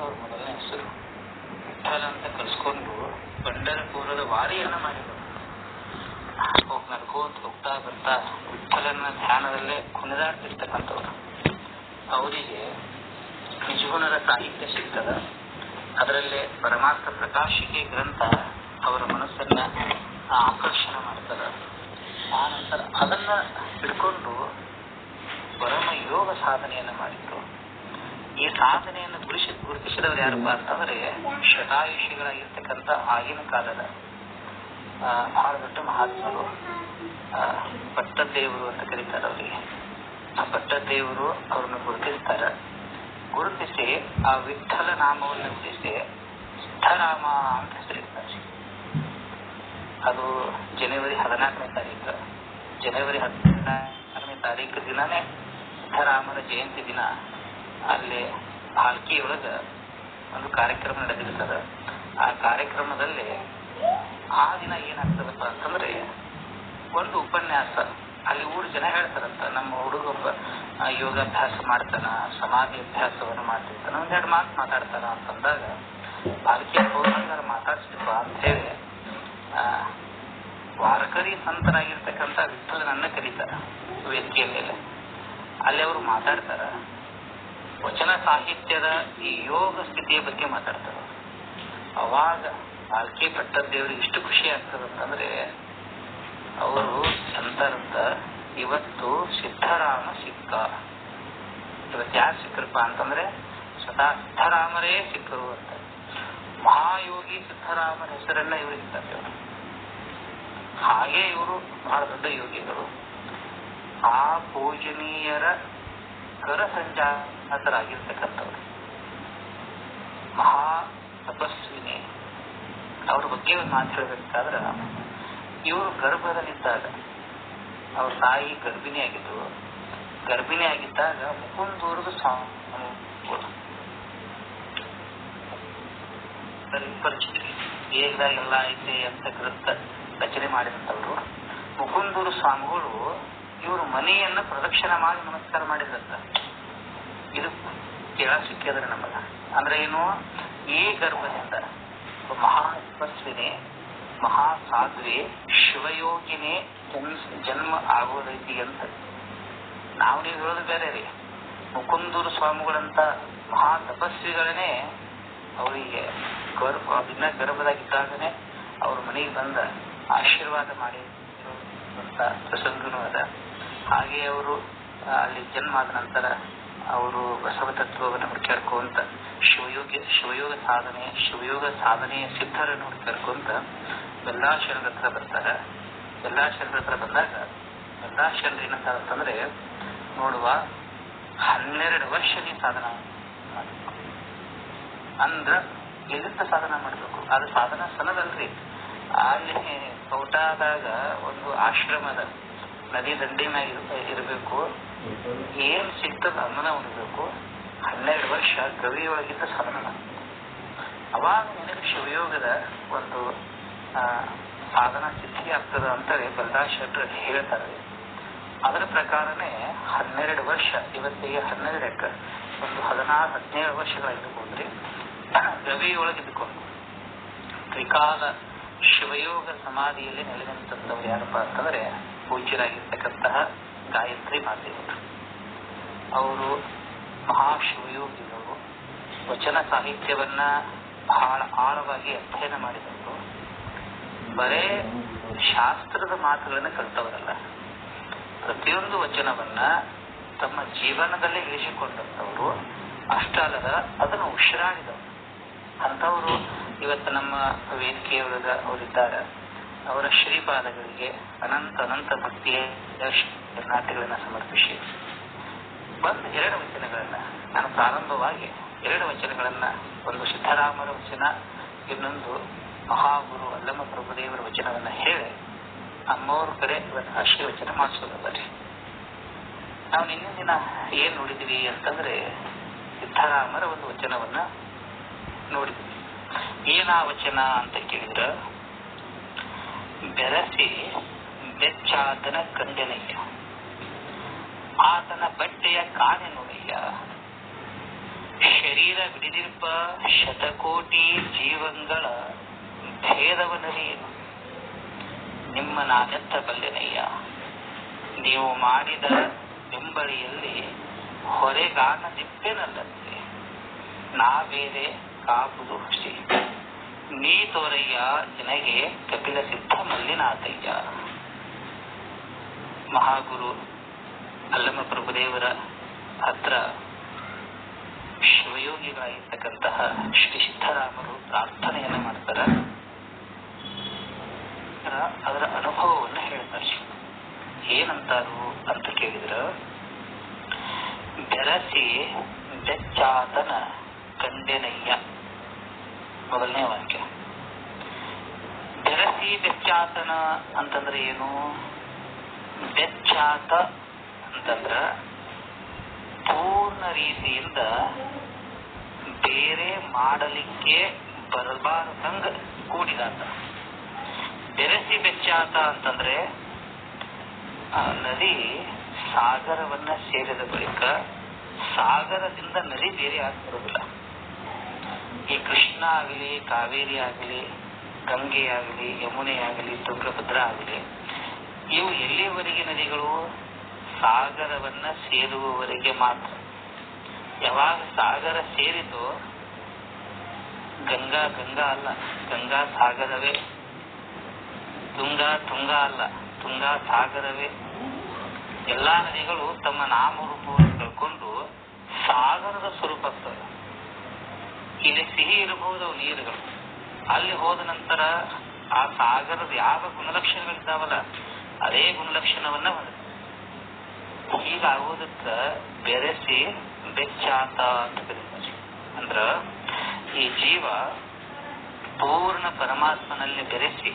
ಅವ್ರ ಮೊದಲನೇ ಹೆಸರು. ವಿಠಲ ಅಂತ ಕಲ್ಸ್ಕೊಂಡು ಪಂಢರಪುರದ ವಾರಿಯನ್ನ ಮಾಡಿದರು. ಹೋಗಿ ನಡ್ಕೋತ ಹೋಗ್ತಾ ಬರ್ತಾ ವಿಠಲನ ಧ್ಯಾನದಲ್ಲೇ ಕುಣಿದಾಡ್ತಿರ್ತಕ್ಕಂಥವ್ರು. ಅವರಿಗೆ ನಿಜಗುಣದ ಸಾಹಿತ್ಯ ಸಿಗ್ತದ. ಅದರಲ್ಲೇ ಪರಮಾರ್ಥ ಪ್ರಕಾಶಿಕೆ ಗ್ರಂಥ ಅವರ ಮನಸ್ಸನ್ನ ಆಕರ್ಷಣೆ ಮಾಡ್ತದ. ಆ ನಂತರ ಅದನ್ನ ಹಿಡ್ಕೊಂಡು ಪರಮ ಯೋಗ ಸಾಧನೆಯನ್ನ ಮಾಡಿದ್ರು. ಈ ಸಾಧನೆಯನ್ನು ಗುರುತಿಸಿದವರು ಯಾರಪ್ಪ ಅಂತಂದ್ರೆ ಶತಾಯುಷಿಗಳಾಗಿರ್ತಕ್ಕಂಥ ಆಗಿನ ಕಾಲದ ಬಹಳ ದೊಡ್ಡ ಮಹಾತ್ಮರು. ಪಟ್ಟದೇವರು ಅಂತ ಕರೀತಾರೆ ಅವರಿಗೆ. ಆ ಪಟ್ಟದೇವರು ಅವ್ರನ್ನ ಗುರುತಿಸ್ತಾರೆ. ಗುರುತಿಸಿ ಆ ವಿಠಲ ನಾಮವನ್ನು ತಿಳಿಸಿ ಸಿದ್ಧರಾಮ ಅಂತ ಹೆಸರಿರ್ತಾರೆ. ಅದು ಜನವರಿ 14ನೇ ತಾರೀಕು. ಜನವರಿ 14ನೇ ತಾರೀಕು ದಿನನೇ ಸಿದ್ಧರಾಮನ ಜಯಂತಿ ದಿನ ಅಲ್ಲಿ ಭಾಲ್ಕಿಯೊಳಗ ಒಂದು ಕಾರ್ಯಕ್ರಮ ನಡೆದಿರ್ತದೆ. ಆ ಕಾರ್ಯಕ್ರಮದಲ್ಲಿ ಆ ದಿನ ಏನಾಗ್ತದಪ್ಪ ಅಂತಂದ್ರೆ ಒಂದು ಉಪನ್ಯಾಸ. ಅಲ್ಲಿ ಊರು ಜನ ಹೇಳ್ತಾರಂತ, ನಮ್ಮ ಹುಡುಗ ಯೋಗಾಭ್ಯಾಸ ಮಾಡ್ತಾನ, ಸಮಾಧಿ ಅಭ್ಯಾಸವನ್ನು ಮಾಡ್ತಿರ್ತಾನ, ಒಂದೆರಡು ಮಾತು ಮಾತಾಡ್ತಾನ ಅಂತಂದಾಗ ಭಾಲ್ಕಿ ಪೌರಂಗರ ಮಾತಾಡ್ಸಿಪ್ಪ ಅಂತ ಹೇಳಿ ವಾರಕರಿ ಸಂತರಾಗಿರ್ತಕ್ಕಂಥ ವಿಠಲನನ್ನ ಕರೀತಾರ ವೇದಿಕೆಯ ಮೇಲೆ. ಅಲ್ಲಿ ಅವರು ಮಾತಾಡ್ತಾರ. ವಚನ ಸಾಹಿತ್ಯದ ಈ ಯೋಗ ಸ್ಥಿತಿಯ ಬಗ್ಗೆ ಮಾತಾಡ್ತಾರ. ಅವಾಗ ಭಾಲ್ಕಿ ಪಟ್ಟದೇವ್ರಿಗೆ ಇಷ್ಟು ಖುಷಿ ಆಗ್ತದಂತಂದ್ರೆ ಅವರು ಎಂತಾರಂತ, ಇವತ್ತು ಸಿದ್ಧರಾಮ ಸಿಕ್ಕ. ಇವತ್ತು ಯಾರು ಸಿಕ್ಕರಪ್ಪ ಅಂತಂದ್ರೆ ಸ್ವತಃ ಸಿದ್ಧರಾಮರೇ ಸಿಕ್ಕರು ಅಂತ. ಮಹಾಯೋಗಿ ಸಿದ್ಧರಾಮರ ಹೆಸರನ್ನ ಇವ್ರಿಗೆ ಇದ್ದಾರೆ. ಹಾಗೆ ಇವರು ಬಹಳ ದೊಡ್ಡ ಯೋಗಿಗಳು. ಆ ಪೂಜನೀಯರ ಕರ ಸಂಜಾತರಾಗಿರ್ತಕ್ಕಂಥವ್ರು, ಮಹಾ ತಪಸ್ವಿನಿ. ಅವ್ರ ಬಗ್ಗೆ ಒಂದು ಮಾತು ಹೇಳಬೇಕಾದ್ರೆ, ಇವರು ಗರ್ಭದಲ್ಲಿದ್ದಾಗ ಅವ್ರ ತಾಯಿ ಗರ್ಭಿಣಿ ಆಗಿದ್ದಾಗ ಮುಕುಂದೂರ್ದು ಪರಿಚಿತ ಹೇಗ್ದಾಗೆಲ್ಲ ಐತೆ ಅಂತ ಗ್ರಂಥ ರಚನೆ ಮಾಡಿದಂಥವ್ರು. ಮುಕುಂದೂರು ಸ್ವಾಮಿಗಳು ಇವರು ಮನೆಯನ್ನ ಪ್ರದಕ್ಷಿಣೆ ಮಾಡಿ ನಮಸ್ಕಾರ ಮಾಡಿದ್ರಂತ. ಇದು ಕೇಳ ಸಿಕ್ಕಿದ್ರೆ ನಮಗ. ಅಂದ್ರೆ ಏನು, ಈ ಗರ್ಭದಿಂದ ಮಹಾ ತಪಸ್ವಿನಿ, ಮಹಾ ಸಾಧ್ವಿ, ಶಿವಯೋಗಿನೇ ಜನ್ಮ ಆಗೋದೈತಿ ಅಂತ ನಾವು ನೀವು ಹೇಳೋದು ಬೇರೆ ರೀ. ಮುಕುಂದೂರು ಸ್ವಾಮಿಗಳಂತ ಮಹಾ ತಪಸ್ವಿಗಳನ್ನೇ ಅವರಿಗೆ ದಿನ ಗರ್ಭದಾಗಿದ್ದಾಗನೇ ಅವ್ರ ಮನೆಗೆ ಬಂದ ಆಶೀರ್ವಾದ ಮಾಡಿ ಪ್ರಸಂಗನೂ ಅದ. ಹಾಗೆ ಅವರು ಅಲ್ಲಿ ಜನ್ಮ ಆದ ನಂತರ ಅವರು ಬಸವ ತತ್ವವನ್ನು ಹುಡುಕಾಡ್ಕೊಂತ ಶಿವಯೋಗ ಸಾಧನೆಯ ಸಿದ್ಧರನ್ನು ಹುಡುಕಾಡ್ಕೊಂತ ಬೆಲ್ಲಾಶರಣರ ಹತ್ರ ಬರ್ತಾರ. ಬೆಲ್ಲಾಶರಣರ ಹತ್ರ ಬಂದಾಗ ಬೆಲ್ಲಾಶರಣರು ಏನಂತಂದ್ರೆ, ನೋಡುವ 12 ವರ್ಷ ನೀ ಸಾಧನ ಮಾಡಬೇಕು ಅಂದ್ರ ಎಲ್ಲಿಂದ ಸಾಧನ ಮಾಡ್ಬೇಕು. ಅದು ಸಾಧನ ಸಣ್ಣದಲ್ರಿ. ಅಲ್ಲಿ ಕೌಟಾದಾಗ ಒಂದು ಆಶ್ರಮದ ನದಿ ದಂಡಿ ಮ್ಯಾಗ ಇರಬೇಕು. ಏನ್ ಸಿಗ್ತದ ಅನ್ನನ ಉಣ್ಬೇಕು. 12 ವರ್ಷ ಗವಿಯೊಳಗಿದ್ದ ಸಾಧನ ಮಾಡಬೇಕು. ಅವಾಗ ನಿನಗೆ ಶಿವಯೋಗದ ಒಂದು ಸಾಧನ ಸಿದ್ಧಿ ಆಗ್ತದ ಅಂತೇಳಿ ಬಲ್ಲಾಶರಣರು ಹೇಳ್ತಾರೆ. ಅದರ ಪ್ರಕಾರನೇ 12 ವರ್ಷ, ಇವತ್ತಿಗೆ 12 ಒಂದು 16-17 ವರ್ಷಗಳಾಗಿರ್ಬೋದ್ರಿ, ಗವಿಯೊಳಗಿದ್ದುಕೊಂಡು ತ್ರಿಕಾಲ ಶಿವಯೋಗ ಸಮಾಧಿಯಲ್ಲಿ ನೆಲೆ ನಿಂತಂಥವ್ರು ಯಾರಪ್ಪ ಅಂತಂದ್ರೆ ಪೂಜ್ಯರಾಗಿರ್ತಕ್ಕಂತಹ ಗಾಯತ್ರಿ ಮಾತೆಯವರು. ಅವರು ಮಹಾಶಿವಯೋಗಿಗಳು. ವಚನ ಸಾಹಿತ್ಯವನ್ನ ಬಹಳ ಆಳವಾಗಿ ಅಧ್ಯಯನ ಮಾಡಿದವರು. ಬರೇ ಶಾಸ್ತ್ರದ ಮಾತುಗಳನ್ನ ಕಲಿತವರಲ್ಲ, ಪ್ರತಿಯೊಂದು ವಚನವನ್ನ ತಮ್ಮ ಜೀವನದಲ್ಲೇ ಇಳಿಸಿಕೊಂಡಂಥವ್ರು. ಅಷ್ಟಲ್ಲದ ಅದನ್ನು ಉಸಿರಾಡಿದವರು ಅಂಥವರು ಇವತ್ತು ನಮ್ಮ ವೇದಿಕೆಯೊಳಗ ಅವರಿದ್ದಾರೆ. ಅವರ ಶ್ರೀಪಾದಗಳಿಗೆ ಅನಂತ ಭಕ್ತಿಯ ನಾಟ್ಯಗಳನ್ನ ಸಮರ್ಪಿಸಿ ಒಂದು 2 ವಚನಗಳನ್ನ ನಾನು ಪ್ರಾರಂಭವಾಗಿ 2 ವಚನಗಳನ್ನ, ಒಂದು ಸಿದ್ಧರಾಮರ ವಚನ, ಇನ್ನೊಂದು ಮಹಾಗುರು ಅಲ್ಲಮ ಪ್ರಭುದೇವರ ವಚನವನ್ನ ಹೇಳಿ ಅಮ್ಮವ್ರ ಕಡೆ ಇವತ್ತು ಆಶೀರ್ವಚನ ಮಾಡಿಸೋದರಿ. ನಾವು ನಿನ್ನೆ ದಿನ ಏನ್ ನೋಡಿದ್ವಿ ಅಂತಂದ್ರೆ ಸಿದ್ಧರಾಮರ ಒಂದು ವಚನವನ್ನ ನೋಡಿದ್ವಿ. ಏನಾ ವಚನ ಅಂತ ಕೇಳಿದ್ರ, ಬೆರಸಿ ಬೆಚ್ಚಾತನ ಕಂಡೆನಯ್ಯ, ಆತನ ಬಟ್ಟೆಯ ಕಾಣೆ ನೋಡಯ್ಯ, ಶರೀರ ಬಿಡಿದಿರ್ಪ ಶತಕೋಟಿ ಜೀವಂಗಳ ಭೇದವನರಿಯೇನು ನಿಮ್ಮ ನಾನೆತ್ತ ಬಲ್ಲೆನಯ್ಯ. ನೀವು ಮಾಡಿದ ಬೆಂಬಳಿಯಲ್ಲಿ ಹೊರೆಗಾನ ದಿಪ್ಪೆನಲ್ಲಂತೆ ನಾ ಬೇರೆ ಕಾಪುದು ಹುಸಿ. ನೀ ತೋರಯ್ಯ ನಿನಗೆ ಕಪಿಲ ಸಿದ್ಧ ಮಲ್ಲಿನಾಥಯ್ಯ. ಮಹಾಗುರು ಅಲ್ಲಮ ಪ್ರಭುದೇವರ ಹತ್ರ ಶಿವಯೋಗಿಗಳಾಗಿರ್ತಕ್ಕಂತಹ ಶ್ರೀ ಸಿದ್ಧರಾಮರು ಪ್ರಾರ್ಥನೆಯನ್ನ ಮಾಡ್ತಾರೆ. ಅದರ ಅನುಭವವನ್ನು ಹೇಳ್ತಾರೆ. ಏನಂತಾರು ಅಂತ ಕೇಳಿದ್ರ, ಬೆರಸಿ ಬೆಚ್ಚಾತನ ಕಂಡೆನಯ್ಯ. ಮೊದಲನೇ ವಾಕ್ಯ. ಬೆರಸಿ ಬೆಚ್ಚಾತನ ಅಂತಂದ್ರೆ ಏನು? ಬೆಚ್ಚಾತ ಅಂತಂದ್ರ ಪೂರ್ಣ ರೀತಿಯಿಂದ ಬೇರೆ ಮಾಡಲಿಕ್ಕೆ ಬರಬಾರದಂಗ ಕೂಡಿದಾತ. ಬೆರಸಿ ಬೆಚ್ಚಾತ ಅಂತಂದ್ರೆ ಆ ನದಿ ಸಾಗರವನ್ನ ಸೇರಿದ ಬಳಿಕ ಸಾಗರದಿಂದ ನದಿ ಬೇರೆ ಆಗ್ತಿರೋದಿಲ್ಲ. ಈ ಕೃಷ್ಣ ಆಗಲಿ, ಕಾವೇರಿ ಆಗಲಿ, ಗಂಗೆ ಆಗಲಿ, ಯಮುನೆ ಆಗಲಿ, ತುಂಗಭದ್ರಾ ಆಗಲಿ, ಇವು ಎಲ್ಲಿಯವರೆಗೆ ನದಿಗಳು? ಸಾಗರವನ್ನ ಸೇರುವವರೆಗೆ ಮಾತ್ರ. ಯಾವಾಗ ಸಾಗರ ಸೇರಿತೋ ಗಂಗಾ ಗಂಗಾ ಅಲ್ಲ, ಗಂಗಾ ಸಾಗರವೇ. ತುಂಗಾ ತುಂಗಾ ಅಲ್ಲ, ತುಂಗಾ ಸಾಗರವೇ. ಎಲ್ಲಾ ನದಿಗಳು ತಮ್ಮ ನಾಮರೂಪವನ್ನು ಕಳ್ಕೊಂಡು ಸಾಗರದ ಸ್ವರೂಪರ್ತವೆ. ಇಲ್ಲಿ ಸಿಹಿ ಇರಬಹುದು ನೀರುಗಳು, ಅಲ್ಲಿ ಹೋದ ನಂತರ ಆ ಸಾಗರದ ಯಾವ ಗುಣಲಕ್ಷಣಗಳಿದ್ದಾವಲ್ಲ ಅದೇ ಗುಣಲಕ್ಷಣವನ್ನ ಹೊಂದಿದೆ. ಹೀಗಾಗುವುದಕ್ಕ ಬೆರೆಸಿ ಬೆಚ್ಚಾತ ಅಂತ ಕರೀತಾರೆ. ಅಂದ್ರ ಈ ಜೀವ ಪೂರ್ಣ ಪರಮಾತ್ಮನಲ್ಲಿ ಬೆರೆಸಿ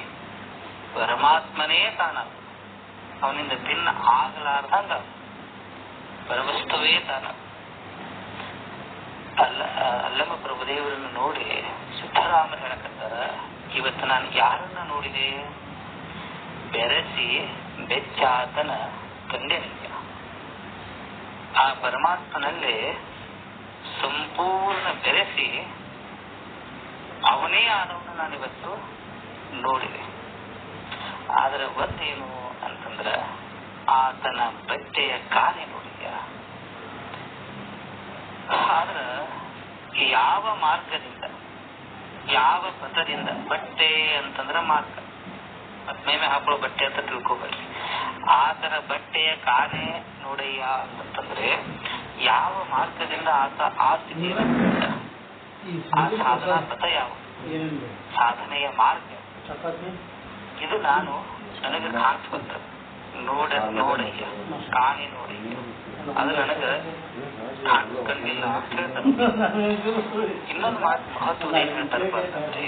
ಪರಮಾತ್ಮನೇ ತಾನ, ಅವನಿಂದ ಭಿನ್ನ ಆಗಲಾರ್ದಂಗ ಪರವಸ್ತುವೇ ತಾನ. ಅಲ್ಲಮ ಪ್ರಭುದೇವರನ್ನು ನೋಡಿ ಸಿದ್ಧರಾಮರು ಹೇಳಕತ್ತಾರ, ಇವತ್ತು ನಾನು ಯಾರನ್ನ ನೋಡಿದೆ? ಬೆರೆಸಿ ಬೆಚ್ಚಾತನ ಕಂಡೆನಯ್ಯ. ಆ ಪರಮಾತ್ಮನಲ್ಲೇ ಸಂಪೂರ್ಣ ಬೆರೆಸಿ ಅವನೇ ಆದವನು ನಾನಿವತ್ತು ನೋಡಿದೆ. ಆದ್ರೆ ಒಂದೇನು ಅಂತಂದ್ರ ಆತನ ಬಟ್ಟೆಯ ಕಾಲೆ ನೋಡಿದ್ಯಾ? ಆದ್ರ ಯಾವ ಮಾರ್ಗದಿಂದ, ಯಾವ ಪಥದಿಂದ? ಬಟ್ಟೆ ಅಂತಂದ್ರ ಮಾರ್ಗ, ಮತ್ ಮೇಮೆ ಹಾಕೊಳ್ಳೋ ಬಟ್ಟೆ ಅಂತ ತಿಳ್ಕೊಬೇಡ್ರಿ. ಆತನ ಬಟ್ಟೆಯ ಕಾಲೆ ನೋಡಯ್ಯ ಅಂತಂದ್ರೆ ಯಾವ ಮಾರ್ಗದಿಂದ ಆತ ಆ ಸ್ಥಿತಿಯಿಂದ, ಆ ಸಾಧನಾ ಪಥ ಯಾವ, ಸಾಧನೆಯ ಮಾರ್ಗ ಇದು ನಾನು ನನಗೆ ಕಾಣಿಸ್ಕೊಂತ ನೋಡಯ್ಯ, ಕಾಣಿ ನೋಡಯ್ಯ, ಅದು ನನಗ ಕಾಣಿಸ್ಕೊಂಡಿಲ್ಲ ಅಂತ ಹೇಳ್ತಾರೆ. ಇನ್ನೊಂದು ಮಾತು ಮಹತ್ವ ಏನ್ ಹೇಳ್ತಾರಪ್ಪ ಅಂತಂದ್ರೆ,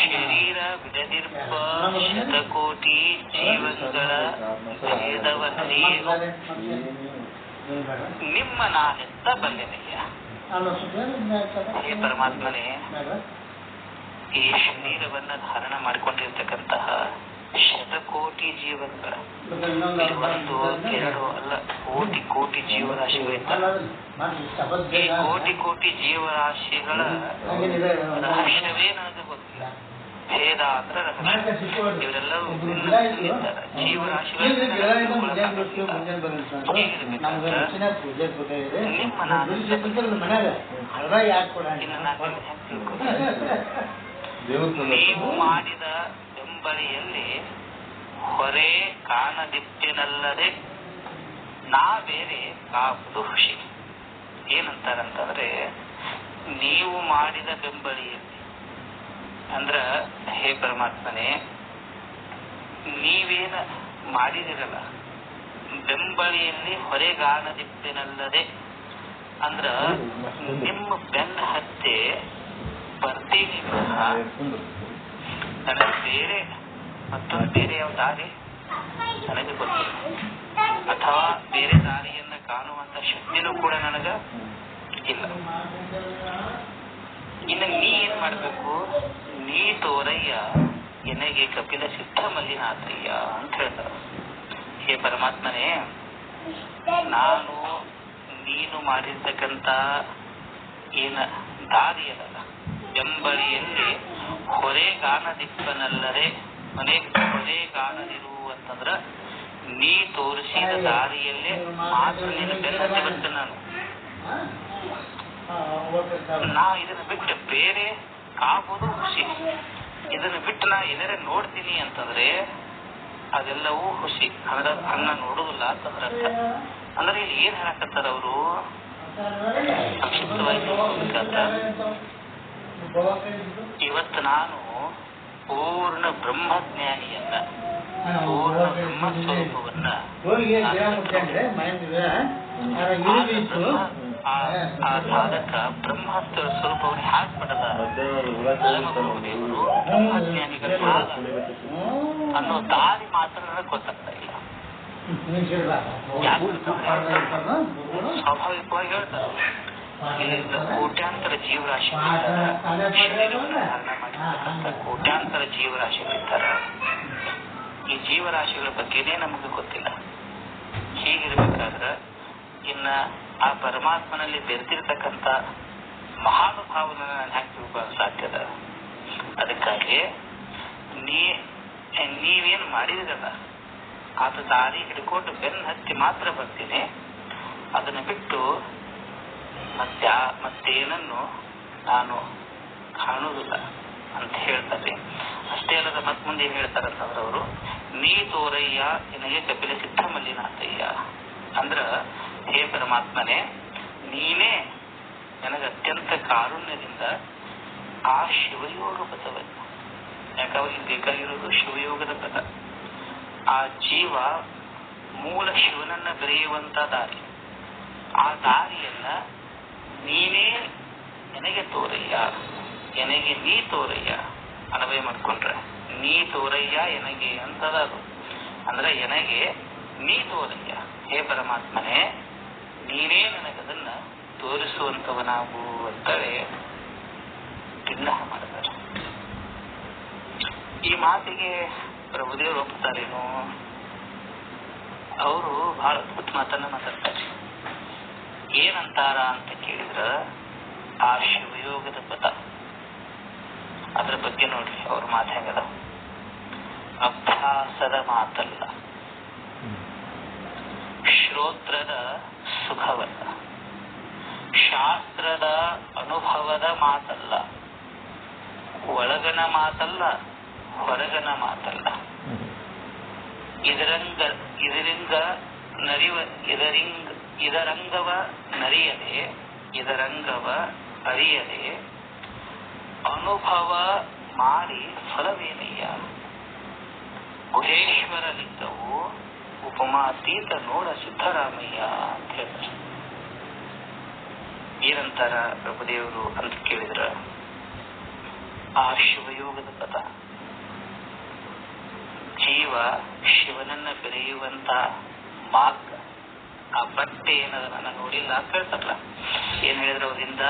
ಶರೀರ ಬಿಡದಿರ್ಪ ಶತಕೋಟಿ ಜೀವಗಳ ಭೇದವನ್ನರಿಯೇನು ನಿಮ್ಮ ನಾನೆತ್ತ ಬಲ್ಲೆನಯ್ಯ. ಹೇ ಪರಮಾತ್ಮನೇ, ಈ ಶರೀರವನ್ನ ಧಾರಣ ಮಾಡಿಕೊಂಡಿರ್ತಕ್ಕಂತಹ ಶತಕೋಟಿ ಜೀವಗಳ, ಒಂದು ಎರಡು ಅಲ್ಲ, ಕೋಟಿ ಕೋಟಿ ಜೀವರಾಶಿಗಳಿದ್ದಾವೆ. ಈ ಕೋಟಿ ಕೋಟಿ ಜೀವರಾಶಿಗಳ ರಹಸ್ಯವೇ ನನಗೆ ಗೊತ್ತಿಲ್ಲ. ಭೇದ ಅಂದ್ರೆ ರಹಸ್ಯ. ಇವರೆಲ್ಲರೂ ಜೀವರಾಶಿಗಳು ನಿಮ್ಮ ನಾನು ನೀವು ಮಾಡಿದ ಬೆಂಬಳಿಯಲ್ಲಿ ಹೊರೆ ಕಾಣದಿಪ್ಪಿನಲ್ಲದೆ ನಾ ಬೇರೆ ಕಾಪುದು ಖುಷಿ. ಏನಂತಾರಂತಂದ್ರೆ, ನೀವು ಮಾಡಿದ ಬೆಂಬಳಿಯಲ್ಲಿ ಅಂದ್ರ, ಹೇ ಪರಮಾತ್ಮನೇ, ನೀವೇನ ಮಾಡಿದಿರಲ್ಲ ಬೆಂಬಳಿಯಲ್ಲಿ ಹೊರೆಗಾಣದಿಪ್ಪಿನಲ್ಲದೆ ಅಂದ್ರ ನಿಮ್ಮ ಬೆನ್ನ ಹತ್ತೆ ಬರ್ತೀನಿ ವಿನಃ ನನಗೆ ಬೇರೆ ಮತ್ತೊಂದು ಬೇರೆ ಯಾವ ದಾರಿ ನನಗೆ ಗೊತ್ತಿಲ್ಲ, ಅಥವಾ ಬೇರೆ ದಾರಿಯನ್ನ ಕಾಣುವಂತ ಶಕ್ತಿನೂ ಕೂಡ ನನಗ ಇಲ್ಲ. ಇನ್ನು ನೀ ಏನ್ ಮಾಡ್ಬೇಕು? ನೀ ತೋರಯ್ಯ ಎನಗೆ ಕಪಿಲ ಸಿದ್ಧ ಮಲ್ಲಿನಾಥಯ್ಯ ಅಂತ ಹೇಳ್ತಾರ. ಹೇ ಪರಮಾತ್ಮನೇ, ನಾನು ನೀನು ಮಾಡಿರ್ತಕ್ಕಂಥ ಏನ ದಾರಿಯಲ್ಲ ಎಂಬಳಿಯಲ್ಲಿ ಹೊರೆಗಾನದಿಪ್ಪನಲ್ಲದೆ ಹೊರೆಗಾನದಿರು ಅಂತಂದ್ರ ನೀ ತೋರಿಸಿದ ದಾರಿಯಲ್ಲೇ ಮಾತ್ರ ನೀನು ಬೆನ್ನತ್ತಿ ಬರ್ತೇನೆ ನಾ ಇದನ್ನ ಬಿಟ್ಟು ಬೇರೆ ಆಗೋದು ಖುಷಿ. ಇದನ್ನ ಬಿಟ್ಟು ನಾ ಏನಾರ ನೋಡ್ತೀನಿ ಅಂತಂದ್ರೆ ಅದೆಲ್ಲವೂ ಖುಷಿ. ಅಂದ್ರೆ ಅನ್ನ ನೋಡುದಿಲ್ಲ ಅಂತಂದ್ರ ಅರ್ಥ. ಅಂದ್ರೆ ಇಲ್ಲಿ ಏನ್ ಹೇಳಕತ್ತಾರ ಅವರು ಸಂಕ್ಷಿಪ್ತವಾಗಿ ನೋಡ್ಬೇಕಾದ್ರೆ, ಇವತ್ತು ನಾನು ಪೂರ್ಣ ಬ್ರಹ್ಮಜ್ಞಾನಿಯನ್ನ ಪೂರ್ಣ ಬ್ರಹ್ಮಸ್ವರೂಪವನ್ನ ಆ ಸಾಧಕ ಬ್ರಹ್ಮಸ್ವರೂಪವನ್ನು ಹ್ಯಾಕ್ ಪಡೆದ ದೇವರು ಬ್ರಹ್ಮಜ್ಞಾನಿಗಳ ಅನ್ನೋ ದಾರಿ ಮಾತ್ರ ನನಗೆ ಗೊತ್ತಾಗ್ತಾ ಇಲ್ಲ. ಸ್ವಾಭಾವಿಕವಾಗಿ ಹೇಳ್ತಾರೆ ಇಲ್ಲಿಂದ ಕೋಟ್ಯಾಂತರ ಜೀವರಾಶಿ ಧಾರಣ ಮಾಡಿರ್ತಕ್ಕಂಥ ಕೋಟ್ಯಾಂತರ ಜೀವರಾಶಿಗಳಿರ್ತಾರ. ಈ ಜೀವರಾಶಿಗಳ ಬಗ್ಗೆನೇ ನಮಗೆ ಗೊತ್ತಿಲ್ಲ. ಹೀಗಿರ್ಬೇಕಾದ್ರೆ ಇನ್ನ ಆ ಪರಮಾತ್ಮನಲ್ಲಿ ಬೆರೆತಿರ್ತಕ್ಕಂಥ ಮಹಾನುಭಾವನ ನಾನು ಹ್ಯಾಕ್ ತಿಳ್ಕೊಳ್ಳೋಕೆ ಸಾಧ್ಯದ? ಅದಕ್ಕಾಗಿ ನೀವೇನು ಮಾಡಿದಿರಲ್ಲ ಆತ ದಾರಿ ಹಿಡ್ಕೊಂಡು ಬೆನ್ನು ಹತ್ತಿ ಮಾತ್ರ ಬರ್ತೀನಿ, ಅದನ್ನ ಬಿಟ್ಟು ಮತ್ತೇನನ್ನು ನಾನು ಕಾಣುವುದಿಲ್ಲ ಅಂತ ಹೇಳ್ತಾರೆ. ಅಷ್ಟೇ ಅಲ್ಲದ ಮತ್ ಮುಂದೆ ಏನ್ ಹೇಳ್ತಾರಂತಂದ್ರೆ ಅವರು, ನೀ ತೋರಯ್ಯ ನಿನಗೆ ಕಪಿಲ ಸಿದ್ಧ ಮಲ್ಲಿನಾಥಯ್ಯ ಅಂದ್ರ, ಹೇ ಪರಮಾತ್ಮನೇ ನೀನೇ ನನಗೆ ಅತ್ಯಂತ ಕಾರುಣ್ಯದಿಂದ ಆ ಶಿವಯೋಗ ಪಥವನ್ನು, ಯಾಕಂದ್ರೆ ಬೇಕಾಗಿರೋದು ಶಿವಯೋಗದ ಪಥ, ಆ ಜೀವ ಮೂಲ ಶಿವನನ್ನ ಬೆರೆಯುವಂತ ದಾರಿ, ಆ ದಾರಿಯನ್ನ ನೀನೇ ನನಗೆ ತೋರಯ್ಯ, ನನಗೆ ನೀ ತೋರಯ್ಯ ಅನ್ವಯ ಮಾಡ್ಕೊಂಡ್ರೆ ನೀ ತೋರಯ್ಯ ನನಗೆ ಅಂತದ ಅದು. ಅಂದ್ರೆ ನನಗೆ ನೀ ತೋರಯ್ಯ, ಹೇ ಪರಮಾತ್ಮನೇ ನೀನೇ ನನಗದನ್ನ ತೋರಿಸುವಂತವನಾಗು ಅಂತೇಳಿ ಭಿನ್ನಹ ಮಾಡಿದ್ದಾರೆ. ಈ ಮಾತಿಗೆ ಪ್ರಭುದೇವರು ಒಪ್ತಾರೇನು? ಅವರು ಬಹಳ ಅದ್ಭುತ ಮಾತನ್ನ ಮಾತಾಡ್ತಾರೆ. ಏನಂತಾರ ಅಂತ ಕೇಳಿದ್ರ, ಆ ಶಿವಯೋಗದ ಪದ ಅದ್ರ ಬಗ್ಗೆ ನೋಡ್ರಿ ಅವ್ರ ಮಾತು ಹೆಂಗದ. ಅಭ್ಯಾಸದ ಮಾತಲ್ಲ, ಶ್ರೋತ್ರದ ಸುಖವಲ್ಲ, ಶಾಸ್ತ್ರದ ಅನುಭವದ ಮಾತಲ್ಲ, ಒಳಗನ ಮಾತಲ್ಲ, ಹೊರಗನ ಮಾತಲ್ಲ. ಇದರಂಗವ ನರಿಯದೆ, ಇದರಂಗವ ಅರಿಯದೆ ಅನುಭವ ಮಾಡಿ ಫಲವೇನಯ್ಯ. ಗುಹೇಶ್ವರ ಲಿಂಗವು ಉಪಮಾತೀತ ನೋಡ ಸಿದ್ದರಾಮಯ್ಯ ಅಂತ ಹೇಳ್ತಾರೆ. ಏನಂತಾರ ಪ್ರಭುದೇವರು ಅಂತ ಕೇಳಿದ್ರ, ಆ ಶಿವಯೋಗದ ಪದ ಜೀವ ಶಿವನನ್ನ ಬೆರೆಯುವಂತ ಮಾರ್ಗ, ಆ ಬಟ್ಟೆ ಏನದ ನನ್ನ ನೋಡಿಲ್ಲ ಅಂತ ಹೇಳ್ತಾರಲ್ಲ, ಏನ್ ಹೇಳಿದ್ರ ಅವರಿಂದ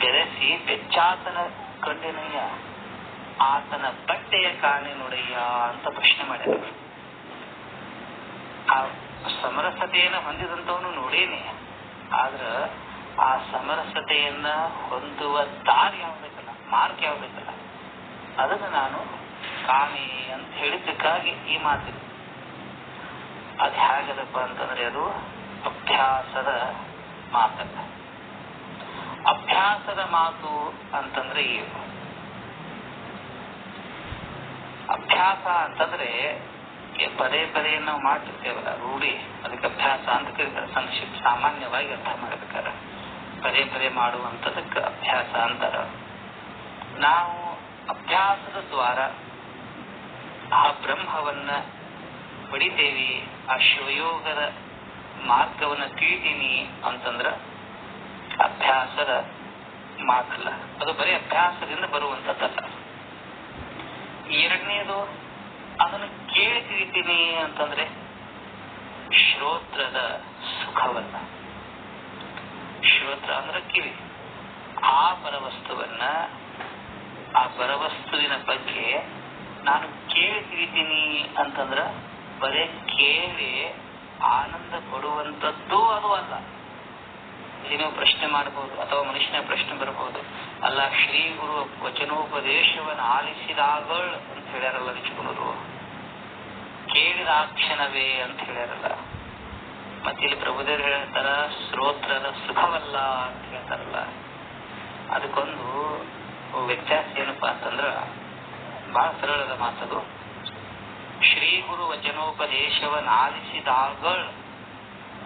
ಬೆರೆಸಿ ಬೆಚ್ಚಾತನ ಕಂಡೆನಯ್ಯ, ಆತನ ಬಟ್ಟೆಯ ಕಾಣೆ ನೋಡಯ್ಯ ಅಂತ ಪ್ರಶ್ನೆ ಮಾಡಿದ್ರು. ಆ ಸಮರಸತೆಯನ್ನ ಹೊಂದಿದಂತವನು ನೋಡೇನೆ, ಆದ್ರ ಆ ಸಮರಸತೆಯನ್ನ ಹೊಂದುವ ದಾರಿ ಯಾವ್ಬೇಕಲ್ಲ, ಮಾರ್ಗ ಯಾವ್ಬೇಕಲ್ಲ, ಅದನ್ನ ನಾನು ಕಾಣಿ ಅಂತ ಹೇಳಿದ್ದಕ್ಕಾಗಿ ಈ ಮಾತಿದೆ. ಅದು ಹೇಗದಪ್ಪ ಅಂತಂದ್ರೆ ಅದು ಅಭ್ಯಾಸದ ಮಾತಲ್ಲ. ಅಭ್ಯಾಸದ ಮಾತು ಅಂತಂದ್ರೆ ಏನು? ಅಭ್ಯಾಸ ಅಂತಂದ್ರೆ ಪದೇ ಪದೇ ನಾವು ಮಾಡ್ತಿರ್ತೇವಲ್ಲ ರೂಢಿ, ಅದಕ್ಕೆ ಅಭ್ಯಾಸ ಅಂತ ಕರೀತಾರೆ. ಸಂಕ್ಷಿಪ್ತ ಸಾಮಾನ್ಯವಾಗಿ ಅರ್ಥ ಮಾಡ್ಬೇಕಾರ ಪದೇ ಪದೇ ಮಾಡುವಂಥದಕ್ಕೆ ಅಭ್ಯಾಸ ಅಂತಾರ. ನಾವು ಅಭ್ಯಾಸದ ದ್ವಾರ ಆ ಬ್ರಹ್ಮವನ್ನ ಪಡಿತೇವಿ, ಆ ಶಿವಯೋಗದ ಮಾರ್ಗವನ್ನ ತಿಳಿತೀನಿ ಅಂತಂದ್ರ ಅಭ್ಯಾಸದ ಮಾತಲ್ಲ, ಅದು ಬರೀ ಅಭ್ಯಾಸದಿಂದ ಬರುವಂತದ್ದಲ್ಲ. ಎರಡನೇದು ಅದನ್ನು ಕೇಳಿ ತಿಳಿತೀನಿ ಅಂತಂದ್ರೆ ಶ್ರೋತ್ರದ ಸುಖವಲ್ಲ. ಶ್ರೋತ್ರ ಅಂದ್ರೆ ಕಿವಿ. ಆ ಪರವಸ್ತುವನ್ನ, ಆ ಪರವಸ್ತುವಿನ ಬಗ್ಗೆ ನಾನು ಕೇಳಿ ತಿಳಿತೀನಿ ಅಂತಂದ್ರ ಬರೇ ಕೇಳಿ ಆನಂದ ಪಡುವಂಥದ್ದು ಅದು ಅಲ್ಲ. ಇಲ್ಲಿ ನೀವು ಪ್ರಶ್ನೆ ಮಾಡಬಹುದು, ಅಥವಾ ಮನುಷ್ಯನ ಪ್ರಶ್ನೆ ಬರಬಹುದು, ಅಲ್ಲ ಶ್ರೀ ಗುರು ವಚನೋಪದೇಶವನ್ನು ಆಲಿಸಿದಾಗ ಅಂತ ಹೇಳ್ಯಾರಲ್ಲ ನಿಜಗುಣರು, ಕೇಳಿದಾಕ್ಷಣವೇ ಅಂತ ಹೇಳ್ಯಾರಲ್ಲ. ಮತ್ತೆ ಇಲ್ಲಿ ಪ್ರಭುದೇವರು ಹೇಳ್ತಾರ ಶ್ರೋತ್ರದ ಸುಖವಲ್ಲ ಅಂತ ಹೇಳ್ತಾರಲ್ಲ. ಅದಕ್ಕೊಂದು ವ್ಯತ್ಯಾಸ ಏನಪ್ಪಾ ಅಂತಂದ್ರ ಬಹಳ ಸರಳದ ಮಾತದು. ಶ್ರೀ ಗುರು ವಚನೋಪದೇಶವನ್ನು ಆಲಿಸಿದಾಗ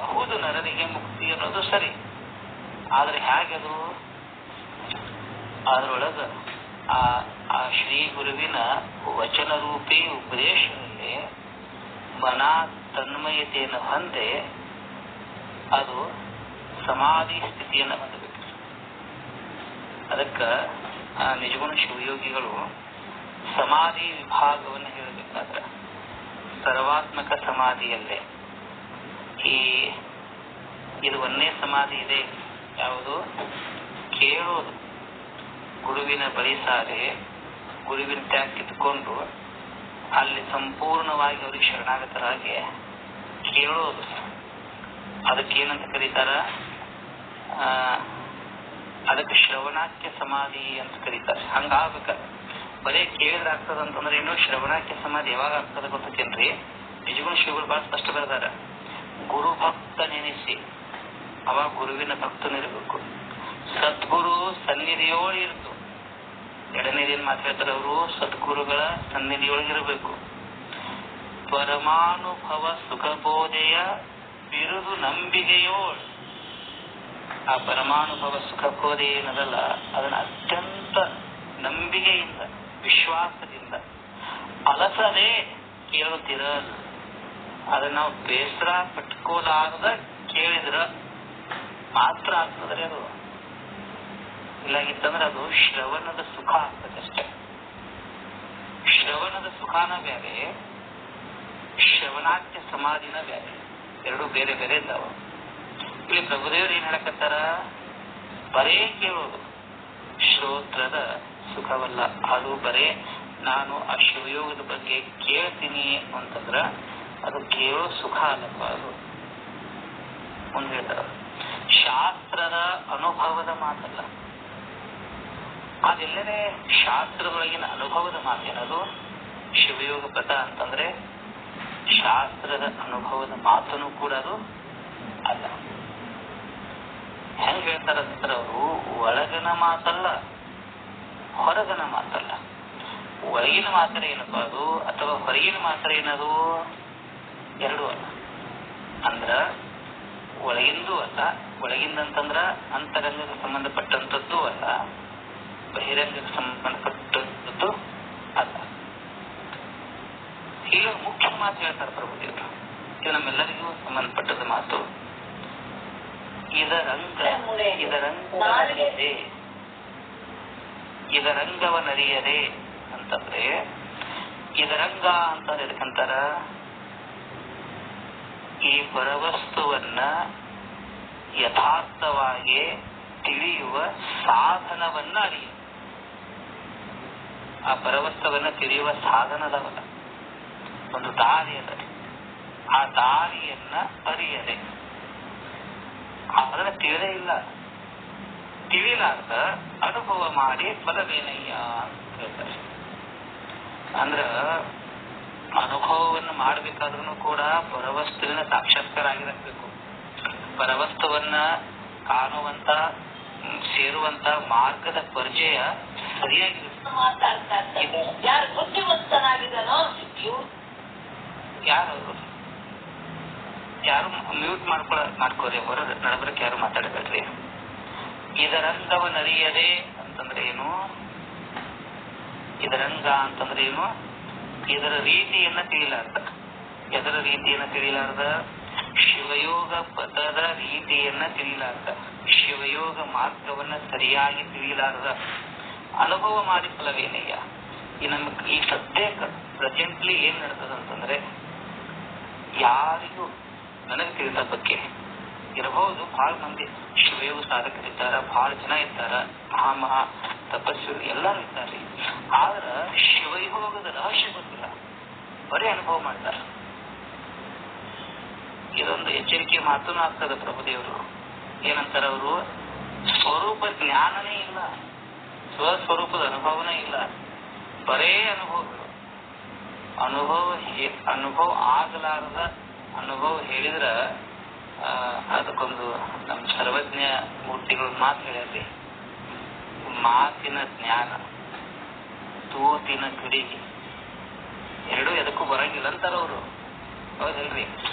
ಹೌದು ನರನಿಗೆ ಮುಕ್ತಿ ಅನ್ನೋದು ಸರಿ, ಆದ್ರೆ ಹೇಗದು? ಅದರೊಳಗ ಆ ಶ್ರೀ ಗುರುವಿನ ವಚನ ರೂಪಿ ಉಪದೇಶದಲ್ಲಿ ಮನ ತನ್ಮಯತೆಯನ್ನು ಹೊಂದೆ ಅದು ಸಮಾಧಿ ಸ್ಥಿತಿಯನ್ನು ಹೊಂದಬೇಕು. ಅದಕ್ಕ ನಿಜಗುಣ ಶಿವಯೋಗಿಗಳು ಸಮಾಧಿ ವಿಭಾಗವನ್ನು ಹೇಳಬೇಕಾದ್ರೆ ಸರ್ವಾತ್ಮಕ ಸಮಾಧಿಯಲ್ಲೇ ಇದು ಒಂದೇ ಸಮಾಧಿ ಇದೆ. ಯಾವುದು? ಕೇಳೋದು, ಗುರುವಿನ ಬಳಿ ಸಾರಿ ಗುರುವಿನ ತ್ಯಾಗ ಕಿತ್ಕೊಂಡು ಅಲ್ಲಿ ಸಂಪೂರ್ಣವಾಗಿ ಅವ್ರಿಗೆ ಶರಣಾಗತರಾಗಿ ಕೇಳೋದು. ಅದಕ್ಕೇನಂತ ಕರೀತಾರ? ಅದಕ್ಕೆ ಶ್ರವಣಾಖ್ಯ ಸಮಾಧಿ ಅಂತ ಕರೀತಾರೆ. ಹಂಗಾಗ್ಬೇಕ. ಬರೇ ಕೇಳಿದ್ರೆ ಆಗ್ತದಂತಂದ್ರೆ ಇನ್ನು ಶ್ರವಣಾಖ್ಯ ಸಮಾಧಿ ಯಾವಾಗ ಆಗ್ತದ ಗೊತ್ತೇನ್ರಿ? ನಿಜಗುಣ ಶಿವಗಳು ಬಹಳ ಸ್ಪಷ್ಟ ಬರ್ದಾರ. ಗುರು ಭಕ್ತ ನೆನೆಸಿ, ಅವಾಗ ಗುರುವಿನ ಭಕ್ತನಿರಬೇಕು. ಸದ್ಗುರು ಸನ್ನಿಧಿಯೊಳಗೆ ಇರ್ತು. ಎರಡನೇದೇನ್ ಮಾತಾಡ್ತಾರೆ ಅವರು? ಸದ್ಗುರುಗಳ ಸನ್ನಿಧಿಯೊಳಗಿರಬೇಕು. ಪರಮಾನುಭವ ಸುಖಬೋಧೆಯ ಬಿರುದು ನಂಬಿಕೆಯೋಳ್. ಆ ಪರಮಾನುಭವ ಸುಖಬೋಧೆ ಏನದಲ್ಲ, ಅದನ್ನ ಅತ್ಯಂತ ನಂಬಿಕೆಯಿಂದ ವಿಶ್ವಾಸದಿಂದ ಅಲಸದೆ ಕೇಳುತ್ತೀರ. ಅದನ್ನ ನಾವು ಬೇಸರ ಪಟ್ಕೋಲಾರದ ಕೇಳಿದ್ರ ಮಾತ್ರ ಆಗ್ತದ್ರಿ. ಅದು ಇಲ್ಲಾಗಿತ್ತಂದ್ರೆ ಅದು ಶ್ರವಣದ ಸುಖ ಆಗ್ತದಷ್ಟೇ. ಶ್ರವಣದ ಸುಖಾನ ಬೇರೆ, ಶ್ರವಣಾಖ್ಯ ಸಮಾಧಿನ ಬೇರೆ, ಎರಡು ಬೇರೆ ಬೇರೆ ಇದ್ದಾವ. ಇಲ್ಲಿ ಪ್ರಭುದೇವರು ಏನ್ ಹೇಳಕತ್ತಾರ? ಬರೇ ಕೇಳೋದು ಶ್ರೋತ್ರದ ಸುಖವಲ್ಲ. ಅದು ಬರೇ ನಾನು ಆ ಶಿವಯೋಗದ ಬಗ್ಗೆ ಕೇಳ್ತೀನಿ ಅಂತಂದ್ರ ಅದು ಕೇಳೋ ಸುಖ ಅಲ್ಲಪ್ಪ. ಅದು ಮುಂದೆ ಹೇಳ್ತಾರ ಶಾಸ್ತ್ರದ ಅನುಭವದ ಮಾತಲ್ಲ. ಅದೆಲ್ಲರೇ ಶಾಸ್ತ್ರದೊಳಗಿನ ಅನುಭವದ ಮಾತೇನದು? ಶಿವಯೋಗ ಪದ ಅಂತಂದ್ರೆ ಶಾಸ್ತ್ರದ ಅನುಭವದ ಮಾತನು ಕೂಡ ಅದು ಅಲ್ಲ. ಹೆಂಗ್ ಹೇಳ್ತಾರಂದ್ರೆ ಅವರು ಒಳಗನ ಮಾತಲ್ಲ, ಹೊರಗನ ಮಾತಲ್ಲ. ಒಳಗಿನ ಮಾತ್ರ ಏನಪ್ಪ ಅದು, ಅಥವಾ ಹೊರಗಿನ ಮಾತ್ರ ಏನದು? ಎರಡೂ ಅಲ್ಲ. ಅಂದ್ರ ಒಳಗಿಂದೂ ಅಲ್ಲ, ಒಳಗಿಂದಂತಂದ್ರ ಅಂತರಂಗಕ್ಕೆ ಸಂಬಂಧಪಟ್ಟಂತದ್ದು ಅಲ್ಲ, ಬಹಿರಂಗಕ್ಕೆ ಸಂಬಂಧಪಟ್ಟದ್ದು ಅಲ್ಲ. ಈಗ ಮುಖ್ಯ ಮಾತು ಹೇಳ್ತಾರೆ ಪ್ರಭುದೇವರು. ಇದು ನಮ್ಮೆಲ್ಲರಿಗೂ ಸಂಬಂಧಪಟ್ಟದ ಮಾತು. ಇದರಂಗವನರಿಯದೆ ಅಂತಂದ್ರೆ ಇದರಂಗ ಅಂತ ಎದಕ್ಕಂತಾರ? ಈ ಪರವಸ್ತುವನ್ನ ಯಥಾರ್ಥವಾಗಿ ತಿಳಿಯುವ ಸಾಧನವನ್ನ ಅರಿಯ. ಆ ಪರವಸ್ತುವನ್ನ ತಿಳಿಯುವ ಸಾಧನದವಲ್ಲ, ಒಂದು ದಾರಿ ಅದ. ಆ ದಾರಿಯನ್ನ ಅರಿಯದೆ ಅದನ್ನ ತಿಳಿದೇ ಇಲ್ಲ. ತಿಳಿಲಾರ್ದ ಅನುಭವ ಮಾಡಿ ಫಲವೇನಯ್ಯ ಅಂತ ಹೇಳ್ತಾರೆ. ಅಂದ್ರ ಅನುಭವವನ್ನು ಮಾಡ್ಬೇಕಾದ್ರೂ ಕೂಡ ಪರವಸ್ತುವಿನ ಸಾಕ್ಷಾತ್ಕಾರ ಆಗಿರಬೇಕು. ಪರವಸ್ತುವನ್ನ ಕಾಣುವಂತ ಸೇರುವಂತ ಮಾರ್ಗದ ಪರಿಚಯ ಸರಿಯಾಗಿರುತ್ತೆ. ಯಾರು ಬುದ್ಧಿವಂತನಾಗಿದ್ದಾನೋ ಯಾರು ಮ್ಯೂಟ್ ಮಾಡ್ಕೋರಿ, ಹೊರ ನಡಬರಕ್ಕೆ ಯಾರು ಮಾತಾಡಬೇಡ್ರಿ. ಇದರಂಗವನರಿಯದೆ ಅಂತಂದ್ರೆ ಏನು? ಇದರಂಗ ಅಂತಂದ್ರೆ ಏನು? ಇದರ ರೀತಿಯನ್ನ ತಿಳಿಲಾರ್ದ. ಎದರ ರೀತಿಯನ್ನ ತಿಳಿಲಾರ್ದ? ಶಿವಯೋಗ ಪದದ ರೀತಿಯನ್ನ ತಿಳಿಲಾರ್ದ, ಶಿವಯೋಗ ಮಾರ್ಗವನ್ನ ಸರಿಯಾಗಿ ತಿಳಿಲಾರ್ದ ಅನುಭವ ಮಾಡಿ ಫಲವೇನಯ್ಯ. ಈ ಸದ್ಯಕ್ಕೆ ಪ್ರೆಸೆಂಟ್ಲಿ ಏನ್ ನಡ್ತದಂತಂದ್ರೆ, ಯಾರಿಗೂ ನನಗೆ ತಿಳಿದ ಬಗ್ಗೆ ಇರಬಹುದು, ಬಹಳ ಮಂದಿ ಶಿವಯೋಗ ಸಾಧಕರಿದ್ದಾರ, ಬಹಳ ಜನ ಇದ್ದಾರ, ಮಹಾ ತಪಸ್ಸು ಎಲ್ಲರೂ ಇದ್ದಾರೆ. ಆದ್ರ ಶಿವಯೋಗದ ರಹಸ್ಯ ಗೊತ್ತಿಲ್ಲ, ಬರೀ ಅನುಭವ ಮಾಡ್ತಾರ. ಇದೊಂದು ಎಚ್ಚರಿಕೆ ಮಾತೂ ಆಗ್ತದೆ. ಪ್ರಭುದೇವರು ಏನಂತಾರ, ಅವರು ಸ್ವರೂಪ ಜ್ಞಾನನೇ ಇಲ್ಲ, ಸ್ವಸ್ವರೂಪದ ಅನುಭವನೇ ಇಲ್ಲ, ಬರೇ ಅನುಭವಗಳು. ಅನುಭವ ಆಗಲಾರದ ಅನುಭವ ಹೇಳಿದ್ರ ಅದಕ್ಕೊಂದು ನಮ್ಮ ಸರ್ವಜ್ಞ ಮೂರ್ತಿಗಳು ಮಾತು ಹೇಳ್ರಿ, ಮಾತಿನ ಜ್ಞಾನ ತೂತಿನ ಗಡಿಗೆ ಎರಡೂ ಎದಕ್ಕೂ ಬರಂಗಿಲ್ಲ ಅಂತಾರ ಅವರು. ಹೌದಲ್ರಿ?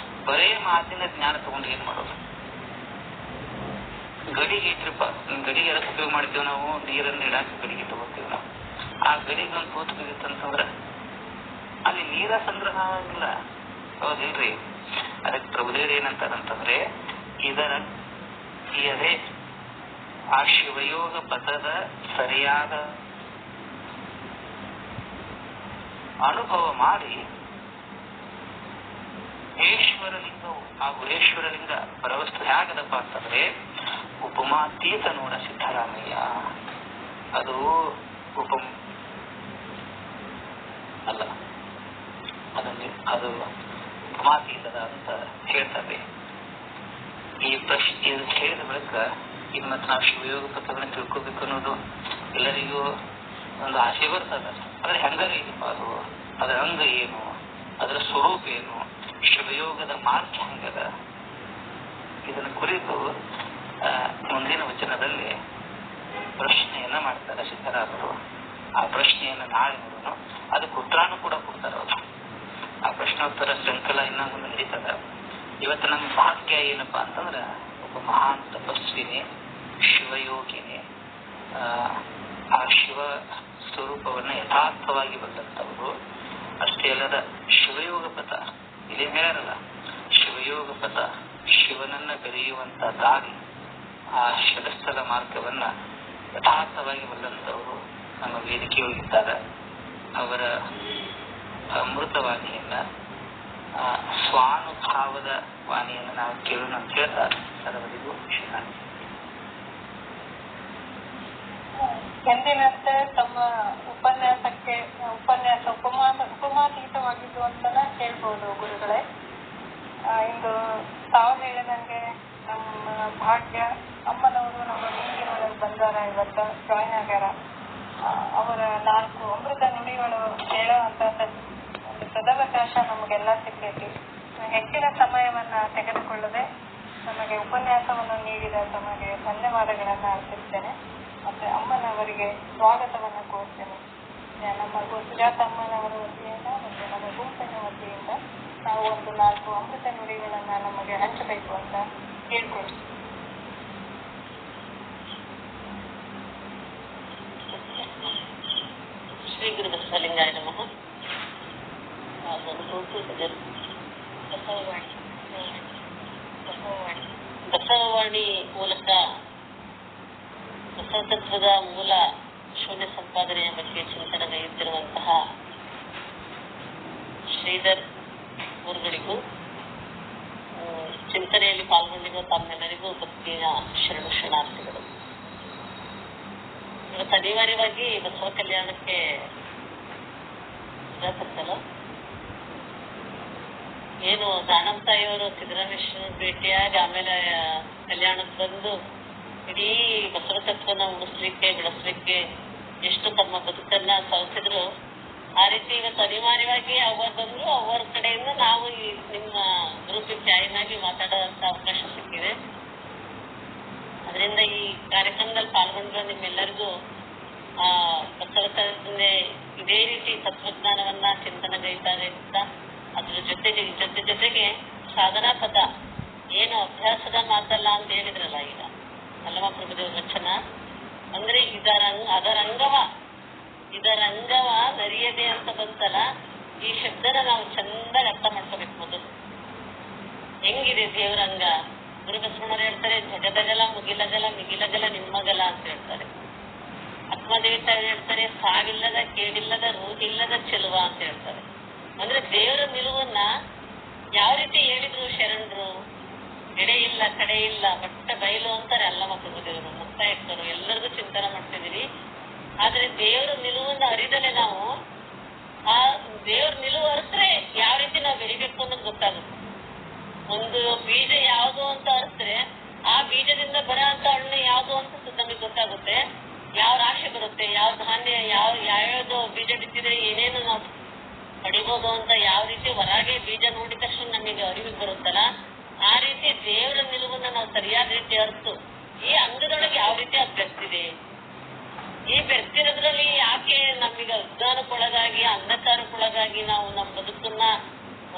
ಬರೇ ಮಾತಿನ ಜ್ಞಾನ ತಗೊಂಡು ಏನ್ ಮಾಡೋದು? ಗಡಿಗೆ ಇಟ್ರಿಪ್ಪ, ಗಡಿಗೆ ಎದಕ್ಕೆ ಉಪಯೋಗ ಮಾಡ್ತೀವಿ ನಾವು? ನೀರನ್ನು ಇಡಾಕ ಗಡಿಗೆ ತಗೋತೀವಿ ನಾವು. ಆ ಗಡಿಗೆ ಒಂದು ತೂತು ಬಿದ್ದಿತ್ತಂತಂದ್ರ ಅಲ್ಲಿ ನೀರ ಸಂಗ್ರಹ ಆಗಿಲ್ಲ. ಹೌದಿಲ್ರಿ? ಅದಕ್ಕೆ ಪ್ರಭುದೇವರು ಏನಂತಾರಂತಂದ್ರೆ, ಅದೇ ಆ ಶಿವಯೋಗ ಪಥದ ಸರಿಯಾದ ಅನುಭವ ಮಾಡಿ ಈಶ್ವರಲಿಂಗವು ಆ ಗುಹೇಶ್ವರಲಿಂಗ ಪರವಸ್ತು ಹೇಗದಪ್ಪ ಅಂತಂದ್ರೆ ಉಪಮಾತೀತ ನೋಡ ಸಿದ್ದರಾಮಯ್ಯ. ಅದು ಅಲ್ಲ, ಅದು ಉಪಮಾತೀತದ ಅಂತ ಹೇಳ್ತಾರೆ. ಈ ಪ್ರಶ್ನೆ ಇದು ಹೇಳಿದ ಬಳಿಕ ಇನ್ನು ಮತ್ತೆ ನಾವು ಶಿವಯೋಗ ಪಥಗಳನ್ನ ತಿಳ್ಕೋಬೇಕು ಅನ್ನೋದು ಎಲ್ಲರಿಗೂ ಒಂದು ಆಸೆ ಬರ್ತದ. ಆದ್ರೆ ಹೆಂಗಾರ ಏನಪ್ಪ ಅದು, ಅದರ ಅಂಗ ಏನು, ಅದರ ಸ್ವರೂಪ ಏನು, ಶಿವಯೋಗದ ಮಾರ್ಗ ಹೆಂಗದ, ಇದನ್ನ ಕುರಿತು ಮುಂದಿನ ವಚನದಲ್ಲಿ ಪ್ರಶ್ನೆಯನ್ನ ಮಾಡ್ತಾರೆ ಸಿದ್ದರಾಮರು. ಆ ಪ್ರಶ್ನೆಯನ್ನ ನಾಳೆ ನೋಡೋಣ. ಅದಕ್ಕೆ ಉತ್ತರಾನು ಕೂಡ ಕೊಡ್ತಾರೆ ಅವರು. ಆ ಪ್ರಶ್ನೋತ್ತರ ಶೃಂಖಲ ಇನ್ನೊಂದು ನಡೀತದ. ಇವತ್ತು ನಮ್ಮ ಭಾಗ್ಯ ಏನಪ್ಪಾ ಅಂತಂದ್ರ ಒಬ್ಬ ಮಹಾನ್ ತಪಸ್ವಿನಿ, ಶಿವಯೋಗಿನಿ, ಆ ಶಿವ ಸ್ವರೂಪವನ್ನ ಯಥಾರ್ಥವಾಗಿ ಬಂದಂತವರು. ಅಷ್ಟೇ ಅಲ್ಲದ ಶಿವಯೋಗ ಪಥ, ಇಲ್ಲಿ ಹೇಳಲ್ಲ, ಶಿವಯೋಗ ಪಥ ಶಿವನನ್ನ ಬೆರೆಯುವಂತ ದಾರಿ, ಆ ಶಿವಸ್ಥಲ ಮಾರ್ಗವನ್ನ ಯಥಾರ್ಥವಾಗಿ ಬಂದಂತವರು ನಮ್ಮ ವೇದಿಕೆ ಹೋಗಿದ್ದಾರೆ. ಅವರ ಅಮೃತವಾಣಿಯನ್ನ, ಸ್ವಾನುಭಾವದ ವಾಣಿಯನ್ನು ನಾವು ಕೇಳೋಣ ಅಂತ ಹೇಳ್ತಾ ಸರ್ವರಿಗೂ ಶರಣಾರ್ಥಿ. ಎಂದಿನಂತೆ ತಮ್ಮ ಉಪನ್ಯಾಸ ಉಪಮಾತೀತವಾಗಿದ್ದು ಅಂತಾನೆ ಹೇಳ್ಬೋದು ಗುರುಗಳೇ. ಇಂದು ತಾವು ಹೇಳಿದಂಗೆ ನಮ್ಮ ಭಾಗ್ಯ ಅಮ್ಮನವರು ನಮ್ಮ ಮೀಟಿಂಗ್ ಬಂದಾರ, ಇವತ್ತು ಜಾಯ್ನ್ ಆಗ್ಯಾರ. ಅವರ 4 ಅಮೃತ ನುಡಿಗಳು ಹೇಳೋ ಅಂತ ಒಂದು ಸದವಕಾಶ ನಮಗೆಲ್ಲ ಸಿಕ್ಕೈತಿ. ಹೆಚ್ಚಿನ ಸಮಯವನ್ನ ತೆಗೆದುಕೊಳ್ಳದೆ ನಮಗೆ ಉಪನ್ಯಾಸವನ್ನು ನೀಡಿದ ತಮಗೆ ಧನ್ಯವಾದಗಳನ್ನು ಅರ್ಪಿಸ್ತೇನೆ. ಮತ್ತೆ ಅಮ್ಮನವರಿಗೆ ಸ್ವಾಗತವನ್ನು ಕೋರ್ತೇನೆ. ನಮ್ಮ ಸುಜಾತ ಅಮ್ಮನವರ ವತಿಯಿಂದ ಮತ್ತು ನಮ್ಮ ಗುಂಪಿನ ವತಿಯಿಂದ ನಾವು ಒಂದು 4 ಅಮೃತ ನುಡಿಗಳನ್ನ ನಮಗೆ ಹಂಚಬೇಕು ಅಂತ ಕೇಳ್ಕೊಳ್ತೀವಿ. ಶ್ರೀ ಗುರು ಬಸವಲಿಂಗಾಯ ನಮಃ. ಬಸವವಾಣಿ ಮೂಲಕ ಬಸವತತ್ವದ ಮೂಲ ಶೂನ್ಯ ಸಂಪಾದನೆಯ ಬಗ್ಗೆ ಚಿಂತನೆಗೈಯುತ್ತಿರುವಂತಹ ಶ್ರೀಧರ್ ಗುರುಗಳಿಗೂ ಚಿಂತನೆಯಲ್ಲಿ ಪಾಲ್ಗೊಂಡಿರುವ ತಮ್ಮೆಲ್ಲರಿಗೂ ಭಕ್ತಿಯ ಶರಣಾರ್ಥಿಗಳು. ಇವತ್ತು ಅನಿವಾರ್ಯವಾಗಿ ಬಸವ ಕಲ್ಯಾಣಕ್ಕೆ ಬರ್ತಲ್ಲ. ಏನು ದಾನಂತಾಯಿಯವರು ಸಿದ್ದರಾಮೇಶ್ವರ ಭೇಟಿಯಾಗಿ ಆಮೇಲೆ ಕಲ್ಯಾಣಕ್ಕೆ ಬಂದು ಇಡೀ ಬಸವ ತತ್ವನ ಉಳಿಸ್ಲಿಕ್ಕೆ ಬೆಳೆಸ್ಲಿಕ್ಕೆ ಎಷ್ಟು ತಮ್ಮ ಬದುಕನ್ನ ಸವಸಿದ್ರು, ಆ ರೀತಿ ಇವತ್ತು ಅನಿವಾರ್ಯವಾಗಿ ಅವ್ರು ಬಂದ್ರು. ಅವರ ಕಡೆಯಿಂದ ನಾವು ಈ ನಿಮ್ಮ ಗ್ರೂಪಿಗೆ ಜಾಯಿನ್ ಆಗಿ ಮಾತಾಡೋಂತ ಅವಕಾಶ ಸಿಕ್ಕಿದೆ. ಅದರಿಂದ ಈ ಕಾರ್ಯಕ್ರಮದಲ್ಲಿ ಪಾಲ್ಗೊಂಡ್ರೆ ನಿಮ್ಮೆಲ್ಲರಿಗೂ ಬಸವ ತಂದೆ ಇದೇ ರೀತಿ ತತ್ವಜ್ಞಾನವನ್ನ ಚಿಂತನೆಗೈತಾರೆ ಅಂತ, ಅದ್ರ ಜೊತೆಗೆ ಸಾಧನಾ ಪದ ಏನು ಅಭ್ಯಾಸದ ಮಾತಲ್ಲ ಅಂತ ಹೇಳಿದ್ರಲ್ಲ ಈಗ ಅಲ್ಲಮ ಪ್ರಭುದೇವ ವಚನ, ಅಂದ್ರೆ ಇದರ ಅಂಗವ ನರಿಯದೆ ಅಂತ ಬಂತಲ್ಲ, ಈ ಶಬ್ದನ ನಾವು ಚಂದಾಗಿ ಅರ್ಥ ಮಾಡ್ಕೋಬೇಕು. ಮೊದಲು ಹೆಂಗಿದೆ ದೇವರ ಅಂಗ? ಗುರು ಬಸವಣ್ಣರು ಹೇಳ್ತಾರೆ, ಜಗದಗಲ ಮುಗಿಲಗಲ ಮಿಗಿಲಗಲ ನಿಮ್ಮಗಲ ಅಂತ ಹೇಳ್ತಾರೆ. ಆತ್ಮದೇವಿ ತಾಯಿ ಹೇಳ್ತಾರೆ, ಸಾವಿಲ್ಲದ ಕೇಳಿಲ್ಲದ ರೂಹಿಲ್ಲದ ಚೆಲುವ ಅಂತ ಹೇಳ್ತಾರೆ. ಅಂದ್ರೆ ದೇವರ ನಿಲುವನ್ನ ಯಾವ ರೀತಿ ಹೇಳಿದ್ರು ಶರಣರು? ಎಡೆ ಇಲ್ಲ ಕಡೆ ಇಲ್ಲ ಬಟ್ಟ ಬಯಲು ಅಂತಾರೆ ಅಲ್ಲಮ ಪ್ರಭುದೇವರು, ಮುಕ್ತಾಯಕ್ಕರು, ಎಲ್ಲರಿಗೂ ಚಿಂತನೆ ಮಾಡ್ತಿದೀವಿ. ಆದ್ರೆ ದೇವರ ನಿಲುವನ್ನ ಅರಿದಲೆ ನಾವು ಆ ದೇವ್ರ ನಿಲುವು ಅರಿತ್ರೆ ಯಾವ ರೀತಿ ನಾವು ಬೆಳಿಬೇಕು ಅನ್ನೋದು ಗೊತ್ತಾಗುತ್ತೆ. ಒಂದು ಬೀಜ ಯಾವುದು ಅಂತ ಅರಿದ್ರೆ ಆ ಬೀಜದಿಂದ ಬರೋ ಅಂತ ಹಣ್ಣು ಯಾವುದು ಅಂತ ನಮಗೆ ಗೊತ್ತಾಗುತ್ತೆ. ಯಾವ ರಾಶಿ ಬರುತ್ತೆ, ಯಾವ ಧಾನ್ಯ, ಯಾವ್ಯಾವ್ದು ಬೀಜ ಬಿತ್ತಿದ್ರೆ ಏನೇನು ನಾವು ಪಡಿಬೋದು ಅಂತ ಯಾವ ರೀತಿ ಹೊರಗೆ ಬೀಜ ನೋಡಿದ ತಕ್ಷಣ ನಮಗೆ ಅರಿವಿಗೆ ಬರುತ್ತಲ್ಲ, ಆ ರೀತಿ ದೇವರ ನಿಲುವನ್ನ ನಾವು ಸರಿಯಾದ ರೀತಿ ಅರ್ತು ಈ ಅಂಗದೊಳಗೆ ಯಾವ ರೀತಿ ಅದು ಬೆರ್ತಿದೆ, ಈ ಬೆರ್ತಿರೋದ್ರಲ್ಲಿ ಯಾಕೆ ನಮಗೆ ಅಜ್ಞಾನಕ್ಕೊಳಗಾಗಿ ಅಂಧಕಾರಕ್ಕೊಳಗಾಗಿ ನಾವು ನಮ್ಮ ಬದುಕನ್ನ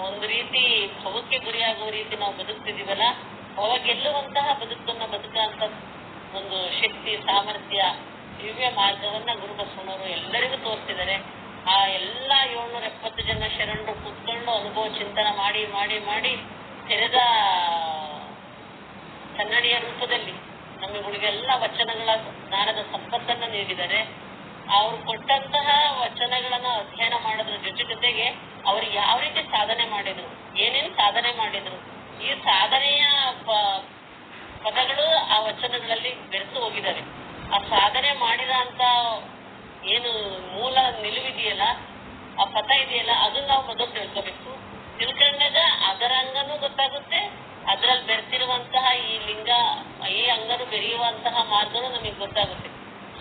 ಒಂದು ರೀತಿ ಭವಕ್ಕೆ ಗುರಿಯಾಗುವ ರೀತಿ ನಾವು ಬದುಕ್ತಿದೀವಲ್ಲ, ಅವಾಗ ಗೆಲ್ಲುವಂತಹ ಬದುಕನ್ನ ಬದುಕಂತ ಒಂದು ಶಕ್ತಿ, ಸಾಮರ್ಥ್ಯ, ದಿವ್ಯ ಮಾರ್ಗವನ್ನ ಗುರು ಬಸವಣ್ಣವರು ಎಲ್ಲರಿಗೂ ತೋರಿಸಿದ್ದಾರೆ. ಆ ಎಲ್ಲಾ 770 ಜನ ಶರಣರು ಕೂತ್ಕೊಂಡು ಅನುಭವ ಚಿಂತನ ಮಾಡಿ ಮಾಡಿ ಮಾಡಿ ತೆರೆದ ಕನ್ನಡಿಯ ರೂಪದಲ್ಲಿ ನಮ್ಮಗಳಿಗೆಲ್ಲ ವಚನಗಳ ಜ್ಞಾನದ ಸಂಪತ್ತನ್ನ ನೀಡಿದ್ದಾರೆ. ಅವರು ಕೊಟ್ಟಂತಹ ವಚನಗಳನ್ನ ಅಧ್ಯಯನ ಮಾಡೋದ್ರ ಜೊತೆಗೆ ಅವರು ಯಾವ ರೀತಿ ಸಾಧನೆ ಮಾಡಿದ್ರು, ಏನೇನು ಸಾಧನೆ ಮಾಡಿದ್ರು, ಈ ಸಾಧನೆಯ ಪದಗಳು ಆ ವಚನಗಳಲ್ಲಿ ಬೆರೆತು ಹೋಗಿದ್ದಾರೆ. ಆ ಸಾಧನೆ ಮಾಡಿದ ಅಂತ ಏನು ಮೂಲ ನಿಲುವಿದೆಯಲ್ಲ, ಆ ಪಥ ಇದೆಯಲ್ಲ, ಅದನ್ನ ನಾವು ಮೊದಲು ತಿಳ್ಕೋಬೇಕು. ತಿಳ್ಕೊಂಡಾಗ ಅದರ ಅಂಗನೂ ಗೊತ್ತಾಗುತ್ತೆ, ಅದ್ರಲ್ಲಿ ಬೆರೆತಿರುವಂತಹ ಈ ಲಿಂಗ, ಈ ಅಂಗನು ಬೆರೆಯುವಂತಹ ಮಾರ್ಗನೂ ನಮಗೆ ಗೊತ್ತಾಗುತ್ತೆ.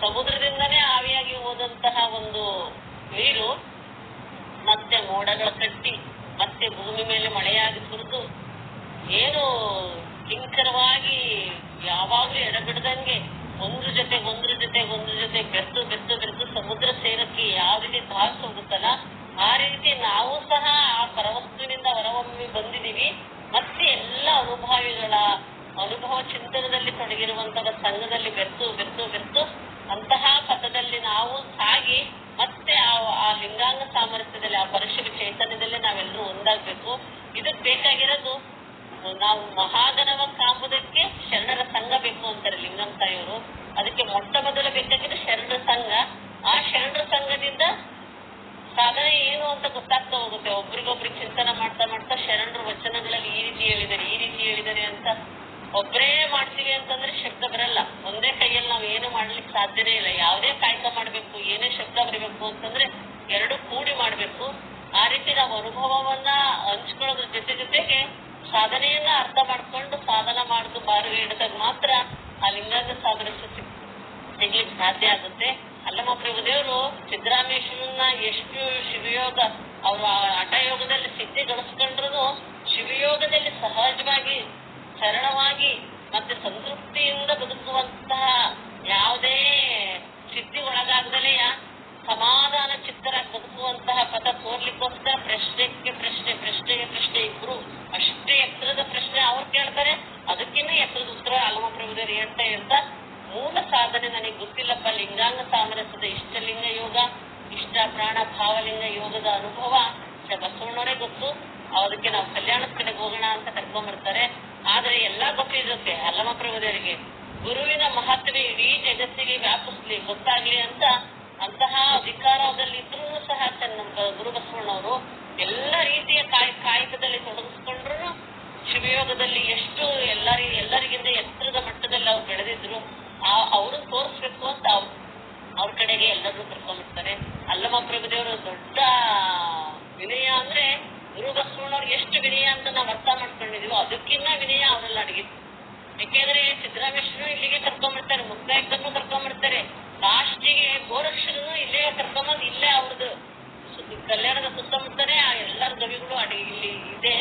ಸಮುದ್ರದಿಂದನೇ ಆವಿಯಾಗಿ ಹೋದಂತಹ ಒಂದು ನೀರು ಮತ್ತೆ ಮೋಡಗಳ ಕಟ್ಟಿ ಮತ್ತೆ ಭೂಮಿ ಮೇಲೆ ಮಳೆಯಾಗಿ ಸುರಿದು ಏನು ಕಿಂಕರವಾಗಿ ಯಾವಾಗ್ಲೂ ಎಡಬಿಡದಂಗೆ ಒಂದ್ರ ಜೊತೆ ಬೆರೆತು ಸಮುದ್ರ ಸೇರಕ್ಕೆ ಯಾವ ರೀತಿ ಧಾವಿಸಿ ಹೋಗುತ್ತಲ್ಲ, ಆ ರೀತಿ ನಾವು ಸಹ ಆ ಪರವಸ್ತುವಿನಿಂದ ಹೊರಹೊಮ್ಮಿ ಬಂದಿದ್ದೀವಿ. ಮತ್ತೆ ಎಲ್ಲ ಅನುಭವ ಚಿಂತನದಲ್ಲಿ ತೊಡಗಿರುವಂತಹ ಸಂಘದಲ್ಲಿ ಬೆರೆತು ಅಂತಹ ಪಥದಲ್ಲಿ ನಾವು ಸಾಗಿ ಮತ್ತೆ ಆ ಲಿಂಗಾಂಗ ಸಾಮರ್ಥ್ಯದಲ್ಲಿ, ಆ ಪರಶುರ ಚೈತನ್ಯದಲ್ಲಿ ನಾವೆಲ್ಲರೂ ಒಂದಾಗ್ಬೇಕು. ಇದಕ್ ಬೇಕಾಗಿರೋದು ನಾವು ಮಹಾಗಣವ ಕಾಂಬುದಕ್ಕೆ ಶರಣರ ಸಂಘ ಬೇಕು ಅಂತಾರೆ ಲಿಂಗಂ ತಾಯಿಯವರು. ಅದಕ್ಕೆ ಮೊಟ್ಟ ಮೊದಲು ಬೇಕಾಗಿದ್ದು ಶರಣರ ಸಂಘ. ಆ ಶರಣರ ಸಂಘದಿಂದ ಸಾಧನೆ ಏನು ಅಂತ ಗೊತ್ತಾಗ್ತಾ ಹೋಗುತ್ತೆ. ಒಬ್ರಿಗೊಬ್ರಿಗೆ ಚಿಂತನೆ ಮಾಡ್ತಾ ಶರಣರ ವಚನಗಳಲ್ಲಿ ಈ ರೀತಿ ಹೇಳಿದ್ದಾರೆ ಅಂತ ಒಬ್ಬರೇ ಮಾಡ್ತೀವಿ ಅಂತಂದ್ರೆ ಶಬ್ದ ಬರಲ್ಲ. ಒಂದೇ ಕೈಯಲ್ಲಿ ನಾವು ಏನು ಮಾಡ್ಲಿಕ್ಕೆ ಸಾಧ್ಯನೇ ಇಲ್ಲ. ಯಾವುದೇ ಕಾಯಕ ಮಾಡ್ಬೇಕು, ಏನೇ ಶಬ್ದ ಬರಬೇಕು ಅಂತಂದ್ರೆ ಎರಡು ಕೂಡಿ ಮಾಡ್ಬೇಕು. ಆ ರೀತಿ ನಾವು ಅನುಭವವನ್ನ ಹಂಚ್ಕೊಳ್ಳೋದ್ರ ಜೊತೆಗೆ ಸಾಧನೆಯನ್ನ ಅರ್ಥ ಮಾಡ್ಕೊಂಡು ಸಾಧನ ಮಾಡುದು ಬಾರಿಗೆ ಹಿಡಿದಾಗ ಮಾತ್ರ ಆ ಲಿಂಗಾಂಗ ಸಾಮರಸ್ಯ ಸಿಗ್ಲಿಕ್ಕೆ ಸಾಧ್ಯ ಆಗುತ್ತೆ. ಅಲ್ಲಮ್ಮ ಪ್ರಭುದೇವರು ಸಿದ್ದರಾಮೇಶ್ವರನ್ನ ಎಷ್ಟು ಶಿವಯೋಗ ಅವರು ಹಠಯೋಗದಲ್ಲಿ ಸಿದ್ಧಿ ಗಳಿಸ್ಕೊಂಡ್ರು ಶಿವಯೋಗದಲ್ಲಿ ಸಹಜವಾಗಿ ಸರಳವಾಗಿ ಮತ್ತೆ ಸಂತೃಪ್ತಿಯಿಂದ ಬದುಕುವಂತಹ ಯಾವುದೇ ಸಿದ್ಧಿ ಒಳಗಾಗದಲೆಯ ಸಮಾಧಾನ ಚಿತ್ತರಾಗಿ ಬದುಕುವಂತಹ ಪಥ ತೋರ್ಲಿಕ್ಕೋಸ್ಕರ ಪ್ರಶ್ನೆಗೆ ಪ್ರಶ್ನೆ ಇಬ್ರು ಅಷ್ಟೇ ಎತ್ತರದ ಪ್ರಶ್ನೆ ಅವ್ರು ಕೇಳ್ತಾರೆ, ಅದಕ್ಕಿಂತ ಎತ್ತರದ ಉತ್ತರ ಅಲ್ಲಮ್ಮ ಪ್ರಭುದೇವರು ಹೇಳ್ತಾ ಮೂಲ ಸಾಧನೆ ನನಗೆ ಗೊತ್ತಿಲ್ಲಪ್ಪ. ಲಿಂಗಾಂಗ ಸಾಮರಸ್ಯದ ಇಷ್ಟಲಿಂಗ ಯೋಗ, ಇಷ್ಟ ಪ್ರಾಣ ಭಾವಲಿಂಗ ಯೋಗದ ಅನುಭವ ಬಸವಣ್ಣವರೇ ಗೊತ್ತು. ಅದಕ್ಕೆ ನಾವು ಕಲ್ಯಾಣದ ಕಡೆಗೆ ಹೋಗೋಣ ಅಂತ ಕರ್ಕೊಂಡ್ಬರ್ತಾರೆ. ಆದ್ರೆ ಎಲ್ಲಾ ಗೊತ್ತಿರುತ್ತೆ ಅಲ್ಲಮ್ಮ ಪ್ರಭುದೇವರಿಗೆ. ಗುರುವಿನ ಮಹತ್ವ ಇಡೀ ಜಗತ್ತಿಗೆ ವ್ಯಾಪಿಸ್ಲಿ, ಗೊತ್ತಾಗ್ಲಿ ಅಂತ ಅಂತಹ ಅಧಿಕಾರದಲ್ಲಿ ಇದ್ರೂ ಸಹ ನಮ್ಮ ಗುರು ಬಸವಣ್ಣವರು ಎಲ್ಲ ರೀತಿಯ ಕಾಯಕದಲ್ಲಿ ತೊಡಗಿಸ್ಕೊಂಡ್ರು ಶಿವಯೋಗದಲ್ಲಿ ಎಷ್ಟು ಎಲ್ಲರಿಗಿಂತ ಎತ್ತರದ ಮಟ್ಟದಲ್ಲಿ ಅವ್ರು ಬೆಳೆದಿದ್ರು. ಅವ್ರನ್ನ ತೋರಿಸ್ಬೇಕು ಅಂತ ಅವ್ರ ಕಡೆಗೆ ಎಲ್ಲರೂ ಕರ್ಕೊಂಡ್ಬಿಡ್ತಾರೆ. ಅಲ್ಲಮ್ಮ ಪ್ರಭುದೇವರು ದೊಡ್ಡ ವಿನಯ ಅಂದ್ರೆ ಗುರು ಬಸವಣ್ಣವ್ರಿಗೆ ಎಷ್ಟು ವಿನಯ ಅಂತ ನಾವು ಅರ್ಥ ಮಾಡ್ಕೊಂಡಿದೀವೋ ಅದಕ್ಕಿನ್ನ ವಿನಯ ಅವರೆಲ್ಲ ಅಡಗಿತ್ತು. ಯಾಕೆಂದ್ರೆ ಸಿದ್ದರಾಮೇಶ್ವರನು ಇಲ್ಲಿಗೆ ಕರ್ಕೊಂಡ್ಬಿಡ್ತಾರೆ, ಮುಕ್ತಾಯಕ್ಕನ್ನು ಕರ್ಕೊಂಡ್ಬಿಡ್ತಾರೆ, ಲಾಸ್ಟಿಗೆ ಗೋರಕ್ಷರನು ಇಲ್ಲೇ ಕರ್ಕೊಂಬಂದ್ ಇಲ್ಲೇ ಅವ್ರದ್ದು ಕಲ್ಯಾಣದ ಸುತ್ತಮುತ್ತನೇ ಆ ಎಲ್ಲರ ಗವಿಗಳು ಇಲ್ಲಿ ಇದೆ.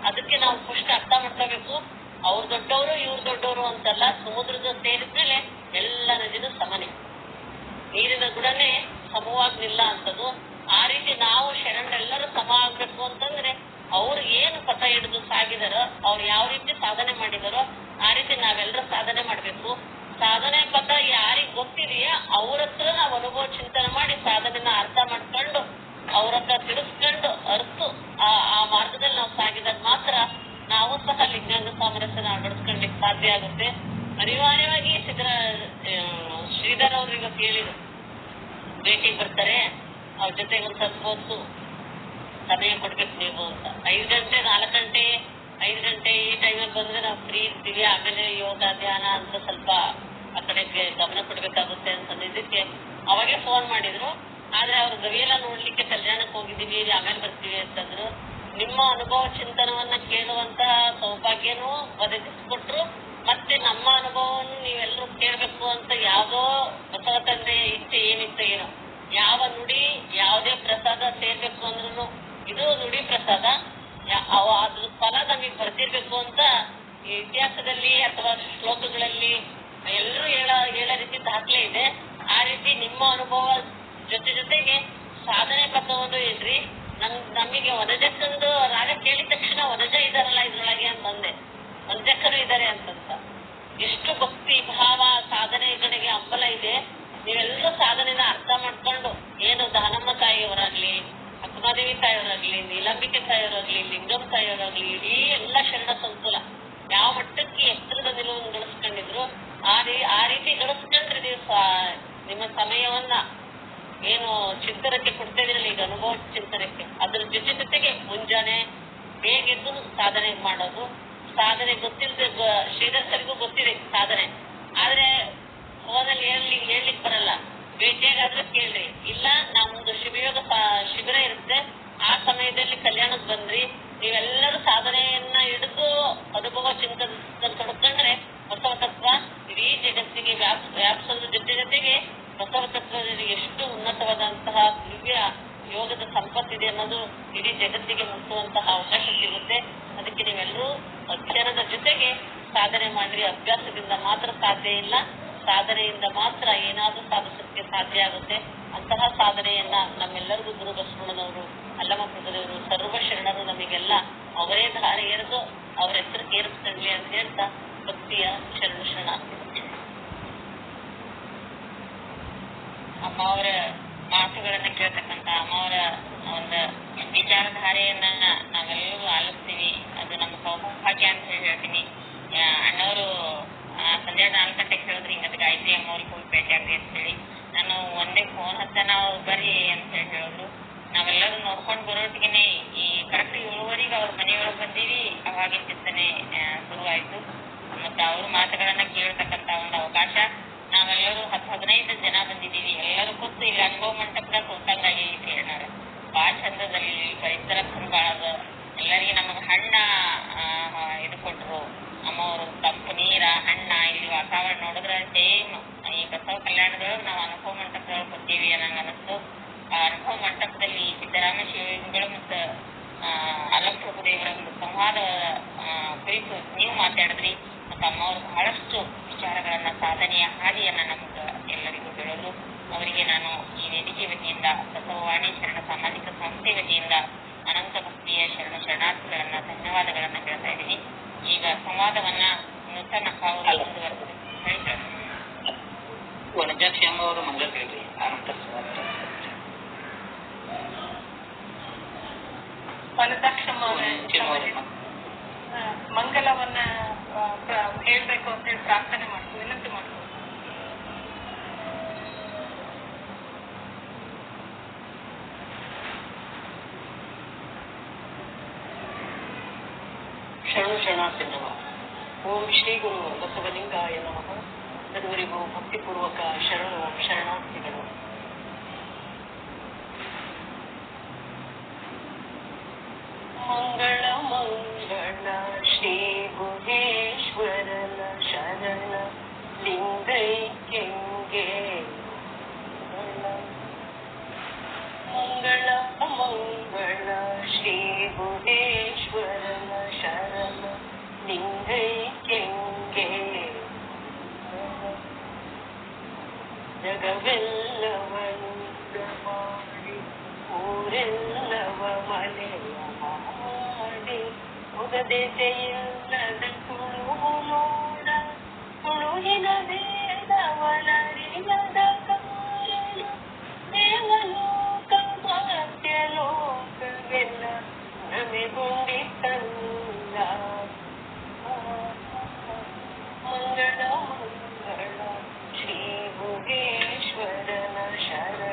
ಅದಕ್ಕೆ ನಾವು ಫಸ್ಟ್ ಅರ್ಥ ಮಾಡ್ಕೋಬೇಕು, ಅವ್ರು ದೊಡ್ಡವರು ಇವ್ರು ದೊಡ್ಡವರು ಅಂತಲ್ಲ. ಸಮುದ್ರದ ಸೇರಿದ್ಮೇಲೆ ಎಲ್ಲ ನದಿನೂ ಸಮನೆ, ನೀರಿನ ಗುಣನೇ ಸಮವಾಗಿಲ್ಲ ಅಂತದ್ದು. ಆ ರೀತಿ ನಾವು ಶರಣರೆಲ್ಲರೂ ಸಮ ಆಗ್ಬೇಕು ಅಂತಂದ್ರೆ ಅವ್ರು ಏನು ಪಥ ಹಿಡಿದು ಸಾಗಿದಾರೋ, ಅವ್ರು ಯಾವ ರೀತಿ ಸಾಧನೆ ಮಾಡಿದಾರೋ ಆ ರೀತಿ ನಾವೆಲ್ಲರೂ ಸಾಧನೆ ಮಾಡ್ಬೇಕು. ಸಾಧನೆ ಪಥ ಯಾರಿಗ್ ಗೊತ್ತಿದೆಯಾ ಅವ್ರ ಹತ್ರ ನಾವು ಅನುಭವ ಚಿಂತನೆ ಮಾಡಿ ಸಾಧನೆನ ಅರ್ಥ ಮಾಡ್ಕೊಂಡು ಅವ್ರ ಹತ್ರ ತಿಳಿಸ್ಕೊಂಡು ಅರ್ತು ಆ ಮಾರ್ಗದಲ್ಲಿ ನಾವು ಸಾಗಿದಾಗ ಮಾತ್ರ ನಾವು ಸಹ ಲಿಂಗಾಂಗ ಸಾಮರಸ್ಯನ ಅಳವಡಿಸ್ಕೊಳ್ಳಿಕ್ಕೆ ಸಾಧ್ಯ ಆಗುತ್ತೆ. ಅನಿವಾರ್ಯವಾಗಿ ಶ್ರೀಧರ್ ಅವ್ರು ಇವತ್ತು ಹೇಳಿದ್ರು, ಭೇಟಿಗೆ ಬರ್ತಾರೆ, ಅವ್ರ ಜೊತೆಗೆ ಒಂದ್ ಸ್ವಲ್ಪ ಹೊತ್ತು ಸಮಯ ಕೊಡ್ಬೇಕು ನೀವು ಅಂತ. 5 ಗಂಟೆ 4 ಗಂಟೆ 5 ಗಂಟೆ ಈ ಟೈಮಲ್ಲಿ ಬಂದ್ರೆ ನಾವು ಫ್ರೀ ಇರ್ತೀವಿ. ಆಮೇಲೆ ಯೋಗ ಧ್ಯಾನ ಅಂತ ಸ್ವಲ್ಪ ಆ ಕಡೆಗೆ ಗಮನ ಕೊಡ್ಬೇಕಾಗುತ್ತೆ ಅಂತಂದಿದ್ದಕ್ಕೆ ಅವಾಗೆ ಫೋನ್ ಮಾಡಿದ್ರು. ಆದ್ರೆ ಅವ್ರು ಗವಿಯೆಲ್ಲ ನೋಡ್ಲಿಕ್ಕೆ ಕಲ್ಯಾಣಕ್ಕೆ ಹೋಗಿದ್ದೀವಿ, ಆಮೇಲೆ ಬರ್ತೀವಿ ಅಂತಂದ್ರು. ನಿಮ್ಮ ಅನುಭವ ಚಿಂತನವನ್ನ ಕೇಳುವಂತಹ ಸೌಭಾಗ್ಯನೂ ಒದಗಿಸಿಕೊಟ್ರು. ಮತ್ತೆ ನಮ್ಮ ಅನುಭವವನ್ನು ನೀವೆಲ್ಲರೂ ಕೇಳಬೇಕು ಅಂತ ಯಾವುದೋ ಬಸವ ತಂದೆಯ ಇಚ್ಛೆ ಏನಿತ್ತು ಏನೋ, ಯಾವ ನುಡಿ ಯಾವುದೇ ಪ್ರಸಾದ ಸೇರ್ಬೇಕು ಅಂದ್ರೂ ಇದು ನುಡಿ ಪ್ರಸಾದ, ಅದ್ರ ಫಲ ನಮಗೆ ಬರ್ತಿರ್ಬೇಕು ಅಂತ ಈ ಇತಿಹಾಸದಲ್ಲಿ ಅಥವಾ ಶ್ಲೋಕಗಳಲ್ಲಿ ಎಲ್ಲರೂ ಹೇಳೋ ರೀತಿ ದಾಖಲೆ ಇದೆ. ಆ ರೀತಿ ನಿಮ್ಮ ಅನುಭವ ಜೊತೆಗೆ ಸಾಧನೆ ಪಥವನ್ನು ಇದ್ರಿ. ನಮಗೆ ವನಜಕ್ಕಂದು ರಾಗ ಕೇಳಿದ ತಕ್ಷಣ ವನಜ ಇದಾರಲ್ಲ ಇದ್ರೊಳಗೆ ಅಂತಂದೆ, ವನಜಕ್ಕರು ಇದ್ದಾರೆ ಅಂತಂತ. ಎಷ್ಟು ಭಕ್ತಿ ಭಾವ ಸಾಧನೆ ಕಡೆಗೆ ಹಂಬಲ ಇದೆ. ನೀವೆಲ್ಲರೂ ಸಾಧನೆನ ಅರ್ಥ ಮಾಡ್ಕೊಂಡು, ಏನು ದಾನಮ್ಮ ತಾಯಿಯವರಾಗ್ಲಿ, ಅಕ್ಕಮಾದೇವಿ ತಾಯಿಯವರಾಗ್ಲಿ, ನೀಲಂಬಿಕೆ ತಾಯಿಯವರಾಗ್ಲಿ, ಲಿಂಗಂ ತಾಯಿಯವರಾಗ್ಲಿ, ಇಡೀ ಎಲ್ಲ ಶರಣ ಸಂಕುಲ ಯಾವ ಮಟ್ಟಕ್ಕೆ ಎತ್ತರದ ನಿಲುವನ್ನು ಗಳಿಸ್ಕೊಂಡಿದ್ರು ಆ ರೀತಿ ಗಳಿಸ್ಕೊಂಡ್ರೆ ನೀವು ನಿಮ್ಮ ಸಮಯವನ್ನ ಏನು ಚಿಂತನಕ್ಕೆ ಕೊಡ್ತಾ ಇದ್ರಲ್ಲ ಈಗ ಅನುಭವ ಚಿಂತನಕ್ಕೆ, ಅದ್ರ ಜೊತೆಗೆ ಮುಂಜಾನೆ ಬೇಗೆದ್ದು ಸಾಧನೆ ಮಾಡೋದು. ಸಾಧನೆ ಗೊತ್ತಿಲ್ಲದೆ ಶ್ರೀಧರ್ ಸರಿಗೂ ಗೊತ್ತಿದೆ ಸಾಧನೆ, ಆದ್ರೆ ಫೋನಲ್ಲಿ ಹೇಳ್ಲಿಕ್ಕೆ ಬರಲ್ಲ. ಭೇಟಿಯಾಗಾದ್ರೂ ಕೇಳ್ರಿ, ಇಲ್ಲ ನಮ್ದು ಶಿಬಿರ ಇರುತ್ತೆ, ಆ ಸಮಯದಲ್ಲಿ ಕಲ್ಯಾಣಕ್ಕೆ ಬಂದ್ರಿ, ನೀವೆಲ್ಲರೂ ಸಾಧನೆಯನ್ನ ಹಿಡಿದು ಅನುಭವ ಚಿಂತನೆ ತೊಡ್ಕೊಂಡ್ರೆ ಬಸವ ತತ್ವ ಇಡೀ ಜಗತ್ತಿಗೆ ವ್ಯಾಪಿಸೋದ್ರ ಜೊತೆಗೆ ಬಸವ ತತ್ವದಲ್ಲಿ ಎಷ್ಟು ಉನ್ನತವಾದಂತಹ ದಿವ್ಯ ಯೋಗದ ಸಂಪತ್ತಿದೆ ಅನ್ನೋದು ಇಡೀ ಜಗತ್ತಿಗೆ ಮುಟ್ಟುವಂತಹ ಅವಕಾಶ ಸಿಗುತ್ತೆ. ಅದಕ್ಕೆ ನೀವೆಲ್ಲರೂ ಅಧ್ಯಯನದ ಜೊತೆಗೆ ಸಾಧನೆ ಮಾಡ್ರಿ. ಅಭ್ಯಾಸದಿಂದ ಮಾತ್ರ ಸಾಧ್ಯ ಇಲ್ಲ, ಸಾಧನೆಯಿಂದ ಮಾತ್ರ ಏನಾದ್ರೂ ಸಾಧಿಸಕ್ಕೆ ಸಾಧ್ಯ ಆಗುತ್ತೆ. ಅಂತಹ ಸಾಧನೆಯನ್ನ ನಮ್ಮೆಲ್ಲರಿಗೂ ಗುರು ಬಸವಣ್ಣನವರು, ಅಲ್ಲಮ ಪ್ರಭುದೇವರು, ಸರ್ವ ಶರಣರು ನಮಗೆಲ್ಲ ಅವರೇ ಧಾರೆ ಎರೆದು ಅವರ ಹೆಸರಿಗೆ ಏರಿಸ್ಕೊಂಡ್ಲಿ ಅಂತ ಹೇಳ್ತಾ ಭಕ್ತಿಯ ಶರಣ ಅಮ್ಮ ಅವರ ಮಾತುಗಳನ್ನ ಕೇಳ್ತಕ್ಕಂತ ಅಮ್ಮ ಅವರ ಒಂದು ವಿಚಾರಧಾರೆಯನ್ನ ನಾವೆಲ್ಲರೂ ಆಲಿಸ್ತೀವಿ. ಅದು ನಮ್ಮ ಸೌಭಾಗ್ಯ ಅಂತ ಹೇಳ್ತೀನಿ. ಅಣ್ಣವರು ಸಂಜೆ 4 ಗಂಟೆಗೆ ಹೇಳಿದ್ರಿ ಹಿಂಗದ ಗಾಯತ್ರಿ ಅಮ್ಮ ಅವ್ರಿಗೆ ಹೋಗಿ ಭೇಟಿ ಆಗ್ರಿ ಅಂತ ಹೇಳಿ. ನಾನು ಒಂದೇ ಫೋನ್ ಹತ್ತ ನಾವು ಬರ್ರಿ ಅಂತ ಹೇಳಿ ಹೇಳಿದ್ರು. ನಾವೆಲ್ಲರೂ ನೋಡ್ಕೊಂಡು ಬರೋಟಿಗೆನೆ ಈ ಕರೆಕ್ಟ್ 7:15 ಅವ್ರ ಮನೆಯೊಳಗೆ ಬಂದೀವಿ. ಅವಾಗಿನ ಚಿಂತನೆ ಶುರುವಾಯ್ತು. ಮತ್ತೆ ಅವ್ರ ಮಾತುಗಳನ್ನ ಕೇಳ್ತಕ್ಕಂತ ಒಂದು ಅವಕಾಶ. ನಾವೆಲ್ಲರೂ 10-15 ಜನ ಬಂದಿದ್ದೀವಿ. ಎಲ್ಲರೂ ಕೂತು ಇಲ್ಲಿ ಅನುಭವ ಮಂಟಪದಾಗ ಕೂತಂಗಾಗಿ ಹೇಳಾರ. ಬಾಳ ಚಂದದಲ್ಲಿ ಪರಿಸರ ಬಾಳದ. ಎಲ್ಲರಿಗೆ ನಮಗ್ ಹಣ್ಣ ಇದು ಕೊಟ್ರು ಅಮ್ಮವರು, ತಂಪು ನೀರ, ಹಣ್ಣ. ಇಲ್ಲಿ ವಾತಾವರಣ ನೋಡಿದ್ರೆ ಸೇಮ್ ಈ ಬಸವ ಕಲ್ಯಾಣದೊಳಗೆ ನಾವು ಅನುಭವ ಮಂಟಪದೊಳಗೆ ಕೊಡ್ತೀವಿ ಅನ್ನಂಗ ಅನಿಸ್ತು. ಆ ಅನುಭವ ಮಂಟಪದಲ್ಲಿ ಸಿದ್ದರಾಮ ಶಿವಗಳು ಮತ್ತು ಅಲ್ಲಮ ಪ್ರಭುದೇವರ ಒಂದು ಸಂವಾದ ಕುರಿತು ನೀವು ಮಾತಾಡಿದ್ರಿ. ಮತ್ತು ಅಮ್ಮವರು ಬಹಳಷ್ಟು ವಿಚಾರಗಳನ್ನ, ಸಾಧನೆಯ ಹಾದಿಯನ್ನ ನಮ್ಗೆ ಎಲ್ಲರಿಗೂ ಹೇಳೋದು. ಅವರಿಗೆ ನಾನು ಈ ವೇದಿಕೆ ವತಿಯಿಂದ, ಬಸವವಾಣಿ ಶರಣ ಸಾಮಾಜಿಕ ಸಂಸ್ಥೆ ವತಿಯಿಂದ ಅನಂತ ಭಕ್ತಿಯ ಶರಣಾರ್ಥಿಗಳನ್ನ, ಧನ್ಯವಾದಗಳನ್ನ ಹೇಳ್ತಾ ಇದ್ದೀನಿ. ಈಗ ಸಂವಾದವನ್ನ ನೂತನ ಅವರು ಮುಂದುವರೆದು ಹೇಳ್ತಾರೆ. ವನಜಾಕ್ಷಿ ಅವರು ಮಂಗಲ್ ಹೇಳ್ರಿ. ವನಜಾಕ್ಷಮ್ಮ ಮಂಗಲವನ್ನ ಹೇಳ್ಬೇಕು ಅಂತ ಹೇಳಿ ಪ್ರಾರ್ಥನೆ ಮಾಡ್ತೀವಿ, ವಿನಂತಿ ಮಾಡ್ತೀವಿ. ಶರಣಾರ್ಥಿ ನಮಃ. ಓಂ ಶ್ರೀ ಗುರು ಬಸವಲಿಂಗಾಯ ನಮಃ. ಸರ್ವರಿಗೂ ಭಕ್ತಿಪೂರ್ವಕ ಶರಣಾರ್ಥಿಗಳು. ಮಂಗಳ ಮಂಗಳ ಶ್ರೀ ಗುಹೇಶ್ವರನ ಶರಣ ಲಿಂಗೈಕ್ಯಂಗೆ. ಮಂಗಳ ಮಂಗಳ ಶ್ರೀ ಗುಹೇಶ್ವರನ ಶರಣ ಲಿಂಗೈಕ್ಯಂಗೆ. ಜಗವೆಲ್ಲವನುಂಡ ಮಾಡಿ ಊರೆಲ್ಲವ ಮನೆಯ ಮಾಡಿ ಮುಗದೆತೆಯಿಲ್ಲದ ತುಳುವು ನೋಡ ತುಳುವಿನ ವೇದವನರಿಯದ ಕಾರಣ ದೇವಲೋಕ ಭಾಗ್ಯಲೋಕವೆಲ್ಲ ನಮೆಗೊಂಡಿತಲ್ಲ. ಮಂಗಳ ಮಂಗಳ ಶ್ರೀ ಭುಗೇಶ್ವರನ ಶರಣ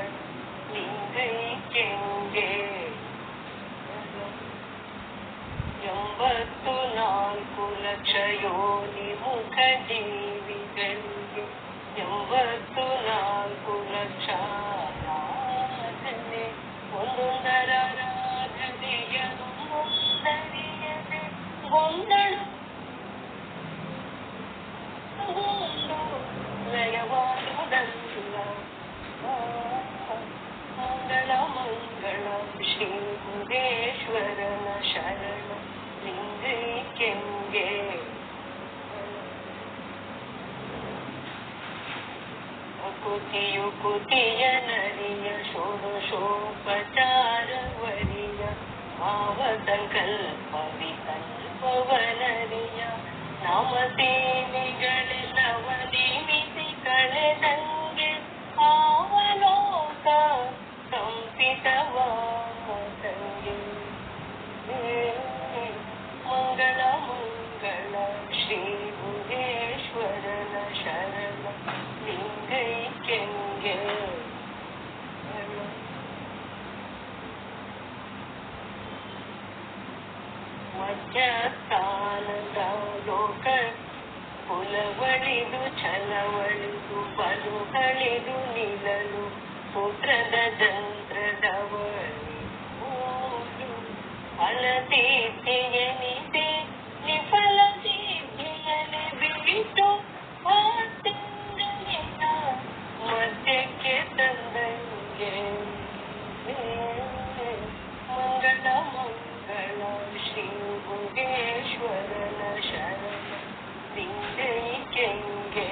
ಲಿಂಗೈಕ್ಯಂಗೆ. 84 ಲಕ್ಷ ಯೋನಿ ಮುಖ ಜೀವಿಗಳಿಗೆ 84 ಲಕ್ಷ ಆರಾಧನೆ ಒಂದೊಂದರ ಆರಾಧನೆಯನ್ನು ಗೊಂದಳು ಲಯವಾದುದಲ್ಲ. ಮಂಗಳ ಮಂಗಳ ಶ್ರೀ ಗುರೇಶ್ವರನ ಶರಣ ಲಿಂಗೈಕ್ಯಂಗೆ. ಕುತಿಯು ಕುತಿಯ ನರಿಯ ಷೋಡಶೋಪಚಾರವರಿಯ ಭಾವ ಸಂಕಲ್ಪ ವಿಕಲ್ಪವನರಿಯ ನಾಮದೇವಿಗಳೆಲ್ಲವ ನೇಮಿಸಿ ಕಳೆದಂಗೆ ಅವಲೋಕ ಕಂಪಿತವಾದಂಗೆ. ಮಂಗಳ ಮಂಗಳ ಶ್ರೀ ಗುಹೇಶ್ವರನ ಶರಣ ಲಿಂಗೈಕ್ಯಂಗೆ. ಮಧ್ಯಸ್ಥಾನದ ಲೋಕ ಕುಲವಳಿದು ಛಲವಳಿದು ಬಲುಗಳಿದು ನಿಲ್ಲಲು ಪುತ್ರದ ಜಂತ್ರದವಳಿ ಫಲಸಿದ್ಧಿಯನಿದೆ ನಿಫಲಸಿದ್ಧಿಯನೆ ಬಿಟ್ಟು ಆತಿಂಗಲಿನ ಮಧ್ಯಕ್ಕೆ ತಂದಂಗೆ. ಮಂಗಳ ಮಂಗಳ ಶ್ರೀ ಗುಹೇಶ್ವರನ ಶರಣ ಲಿಂಗೈಕ್ಯಂಗೆ.